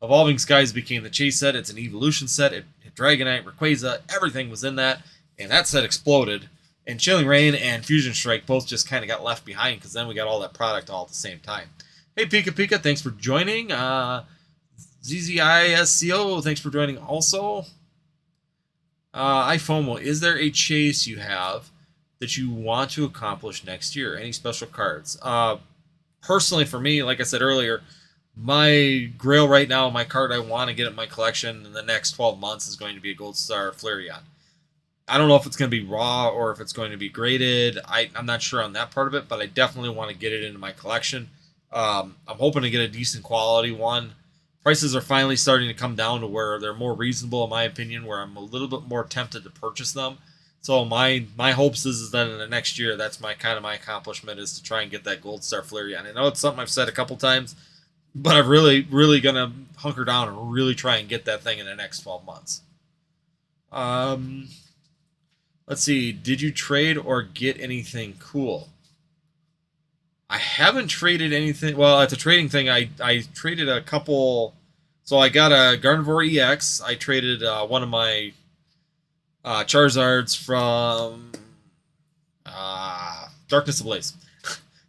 Evolving Skies became the chase set. It's an evolution set. It hit Dragonite, Rayquaza, everything was in that, and that set exploded. And Chilling Reign and Fusion Strike both just kind of got left behind because then we got all that product all at the same time. Hey, Pika Pika, thanks for joining. ZZISCO, thanks for joining also. iFOMO, is there a chase you have that you want to accomplish next year? Any special cards? Personally, for me, like I said earlier, my grail right now, my card I want to get in my collection in the next 12 months is going to be a Gold Star Flareon. I don't know if it's going to be raw or if it's going to be graded. I'm not sure on that part of it, but I definitely want to get it into my collection. I'm hoping to get a decent quality one. Prices are finally starting to come down to where they're more reasonable, in my opinion, where I'm a little bit more tempted to purchase them. So my hopes is that in the next year, that's my my accomplishment is to try and get that Gold Star Flareon. I know it's something I've said a couple times, but I'm really gonna hunker down and really try and get that thing in the next 12 months. Let's see. Did you trade or get anything cool? I haven't traded anything. Well, at the trading thing, I traded a couple. So I got a Gardevoir EX. I traded one of my Charizards from Darkness Ablaze.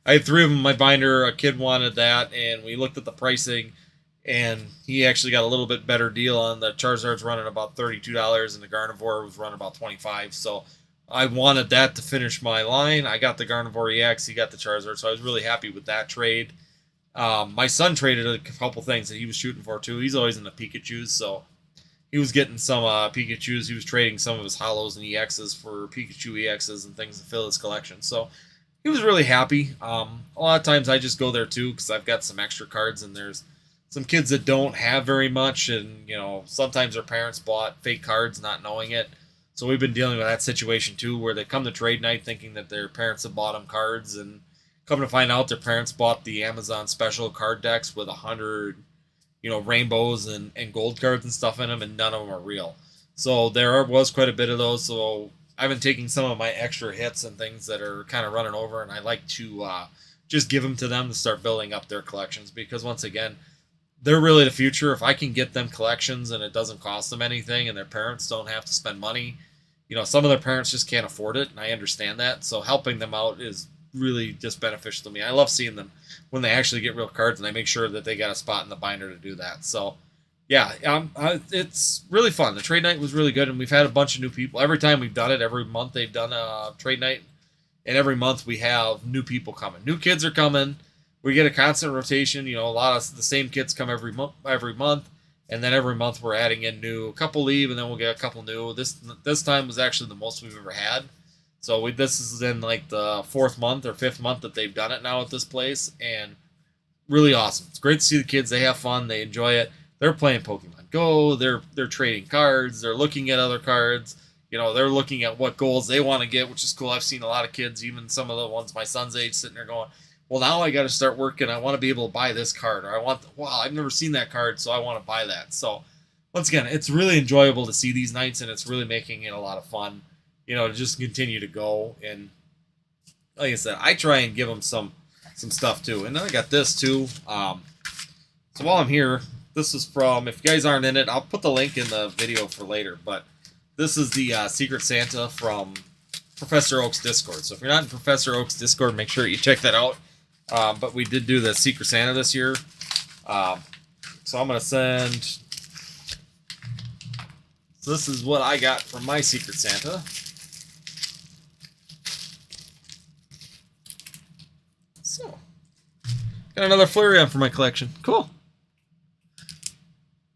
I had 3 of them in my binder. A kid wanted that, and we looked at the pricing, and he actually got a little bit better deal on the Charizard's running about $32, and the Gardevoir was running about $25. So I wanted that to finish my line. I got the Gardevoir EX. He got the Charizard, so I was really happy with that trade. My son traded a couple things that he was shooting for, too. He's always in the Pikachus, so he was getting some Pikachus. He was trading some of his Hollows and EXs for Pikachu EXs and things to fill his collection. So he was really happy. A lot of times I just go there, too, because I've got some extra cards, and there's some kids that don't have very much, and, you know, sometimes their parents bought fake cards not knowing it. So we've been dealing with that situation, too, where they come to trade night thinking that their parents have bought them cards, and come to find out their parents bought the Amazon special card decks with 100, rainbows and gold cards and stuff in them, and none of them are real. So there was quite a bit of those. So I've been taking some of my extra hits and things that are kind of running over, and I like to just give them to them to start building up their collections, because once again, they're really the future. If I can get them collections and it doesn't cost them anything and their parents don't have to spend money, some of their parents just can't afford it, and I understand that. So helping them out is really just beneficial to me. I love seeing them when they actually get real cards, and I make sure that they got a spot in the binder to do that. So, yeah, it's really fun. The trade night was really good, and we've had a bunch of new people. Every time we've done it, every month they've done a trade night, and every month we have new people coming. New kids are coming. We get a constant rotation. A lot of the same kids come every month, and then every month we're adding in new. A couple leave, and then we'll get a couple new. This time was actually the most we've ever had. So this is in like the 4th month or 5th month that they've done it now at this place, and really awesome. It's great to see the kids. They have fun. They enjoy it. They're playing Pokemon Go. They're trading cards. They're looking at other cards. They're looking at what goals they want to get, which is cool. I've seen a lot of kids, even some of the ones my son's age, sitting there going, well, now I got to start working. I want to be able to buy this card, or I've never seen that card, so I want to buy that. So once again, it's really enjoyable to see these nights, and it's really making it a lot of fun, to just continue to go. And like I said, I try and give them some stuff too. And then I got this too. So while I'm here, this is from, if you guys aren't in it, I'll put the link in the video for later, but this is the Secret Santa from Professor Oak's Discord. So if you're not in Professor Oak's Discord, make sure you check that out. But we did do the Secret Santa this year. So I'm going to send... So this is what I got from my Secret Santa. So, got another Flareon for my collection. Cool.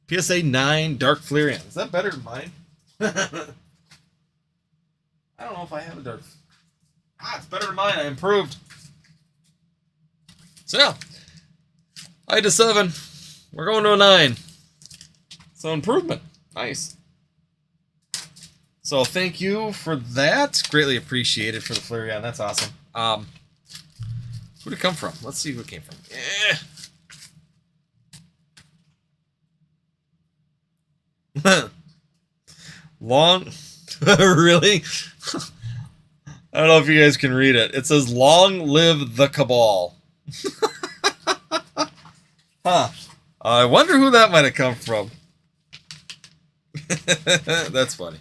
PSA 9 Dark Flareon. Is that better than mine? I don't know if I have a Dark... it's better than mine. I improved. So now, I had a 7. We're going to a 9. So improvement. Nice. So thank you for that. Greatly appreciated for the Flareon. That's awesome. Where'd it come from? Let's see who it came from. Long. Really? I don't know if you guys can read it. It says, "Long live the Cabal." Huh. I wonder who that might have come from. That's funny.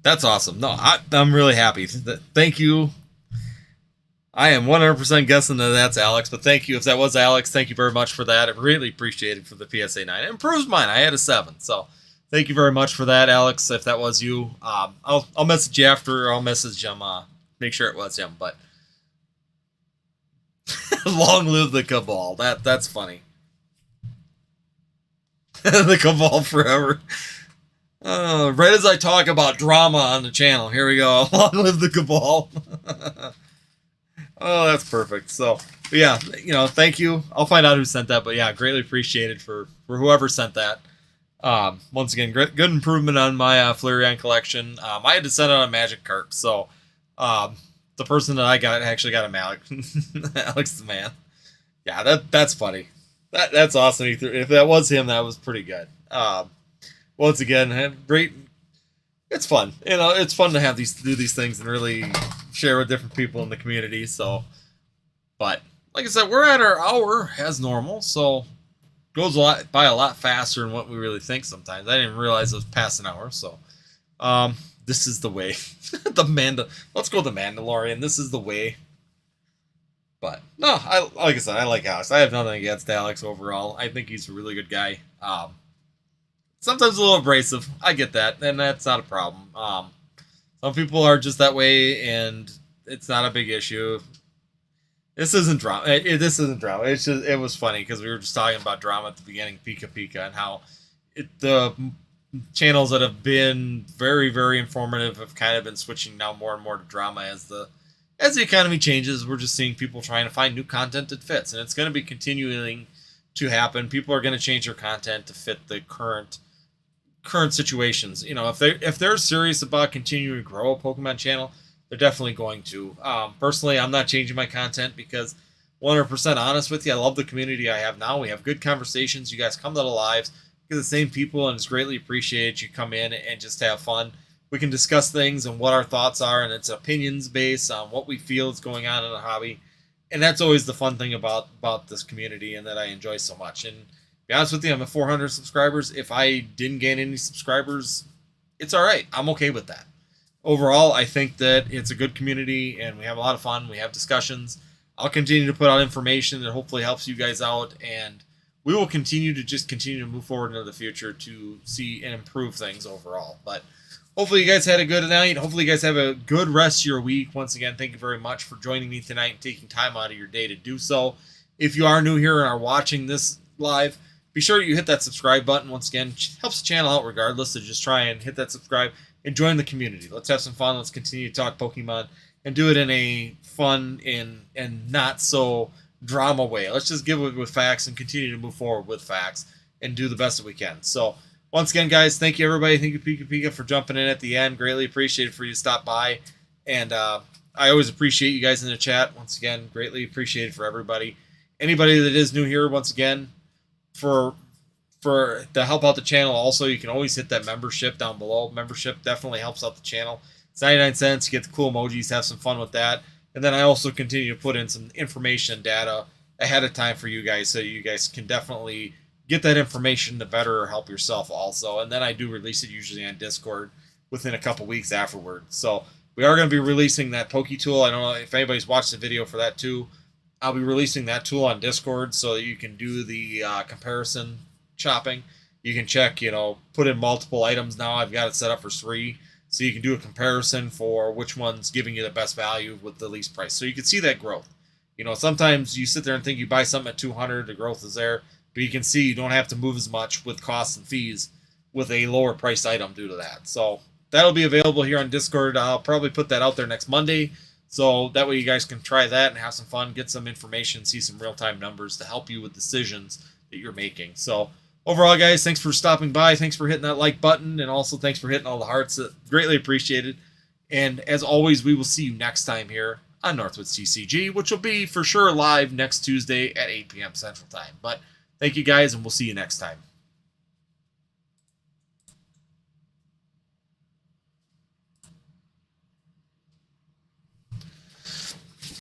That's awesome. No, I'm really happy. Thank you. I am 100% guessing that that's Alex, but thank you. If that was Alex, thank you very much for that. I really appreciate it for the PSA 9. It improves mine. I had a 7, so thank you very much for that, Alex. If that was you, I'll message you after, or I'll message him. Make sure it was him. But long live the Cabal. That's funny. The Cabal forever. Right as I talk about drama on the channel, here we go. Long live the Cabal. Oh, that's perfect. So, yeah, thank you. I'll find out who sent that, but yeah, greatly appreciated for whoever sent that. Once again, good improvement on my Flareon collection. I had to send out a Magic cart, so the person that I got actually got a Malik. Alex the man. Yeah, that's funny. That's awesome. If that was him, that was pretty good. Once again, great. It's fun. It's fun to do these things and really share with different people in the community. So, but like I said, we're at our hour as normal, so goes by a lot faster than what we really think sometimes. I didn't realize it was past an hour. So, this is the way. Let's go the Mandalorian. This is the way. But no, like I said, I like Alex. I have nothing against Alex overall. I think he's a really good guy. Sometimes a little abrasive. I get that, and that's not a problem. Some people are just that way, and it's not a big issue. This isn't drama. This isn't drama. It was funny because we were just talking about drama at the beginning, Pika Pika, and how the channels that have been very, very informative have kind of been switching now more and more to drama as the economy changes. We're just seeing people trying to find new content that fits, and it's going to be continuing to happen. People are going to change their content to fit the current situations. If they're serious about continuing to grow a Pokemon channel, they're definitely going to. Personally, I'm not changing my content because 100% honest with you, I love the community I have now. We have good conversations. You guys come to the lives, get the same people, and it's greatly appreciated. You come in and just have fun. We can discuss things and what our thoughts are, and it's opinions based on what we feel is going on in the hobby. And that's always the fun thing about this community, and that I enjoy so much. And to be honest with you, I'm at 400 subscribers. If I didn't gain any subscribers, it's all right. I'm okay with that. Overall, I think that it's a good community, and we have a lot of fun. We have discussions. I'll continue to put out information that hopefully helps you guys out, and we will continue to move forward into the future to see and improve things overall. But hopefully you guys had a good night. Hopefully you guys have a good rest of your week. Once again, thank you very much for joining me tonight and taking time out of your day to do so. If you are new here and are watching this live, be sure you hit that subscribe button. Once again, it helps the channel out regardless, so just try and hit that subscribe and join the community. Let's have some fun. Let's continue to talk Pokemon and do it in a fun and not so drama way. Let's just give it with facts and continue to move forward with facts and do the best that we can. So once again, guys, thank you, everybody. Thank you, Pika Pika, for jumping in at the end. Greatly appreciated for you to stop by. And I always appreciate you guys in the chat. Once again, greatly appreciated for everybody. Anybody that is new here, once again, for to help out the channel, also, you can always hit that membership down below. Membership definitely helps out the channel. It's 99 cents. You get the cool emojis. Have some fun with that. And then I also continue to put in some information and data ahead of time for you guys, so you guys can definitely get that information to better help yourself also. And then I do release it usually on Discord within a couple weeks afterward. So we are going to be releasing that Poke tool. I don't know if anybody's watched the video for that too. I'll be releasing that tool on Discord so that you can do the comparison shopping. You can check, put in multiple items now. I've got it set up for 3. So you can do a comparison for which one's giving you the best value with the least price. So you can see that growth. Sometimes you sit there and think you buy something at 200, the growth is there. But you can see you don't have to move as much with costs and fees with a lower priced item due to that. So that'll be available here on Discord. I'll probably put that out there next Monday. So that way you guys can try that and have some fun, get some information, see some real-time numbers to help you with decisions that you're making. So overall, guys, thanks for stopping by. Thanks for hitting that like button, and also thanks for hitting all the hearts. Greatly appreciated. And as always, we will see you next time here on Northwoods TCG, which will be for sure live next Tuesday at 8 p.m. Central Time. But thank you, guys, and we'll see you next time.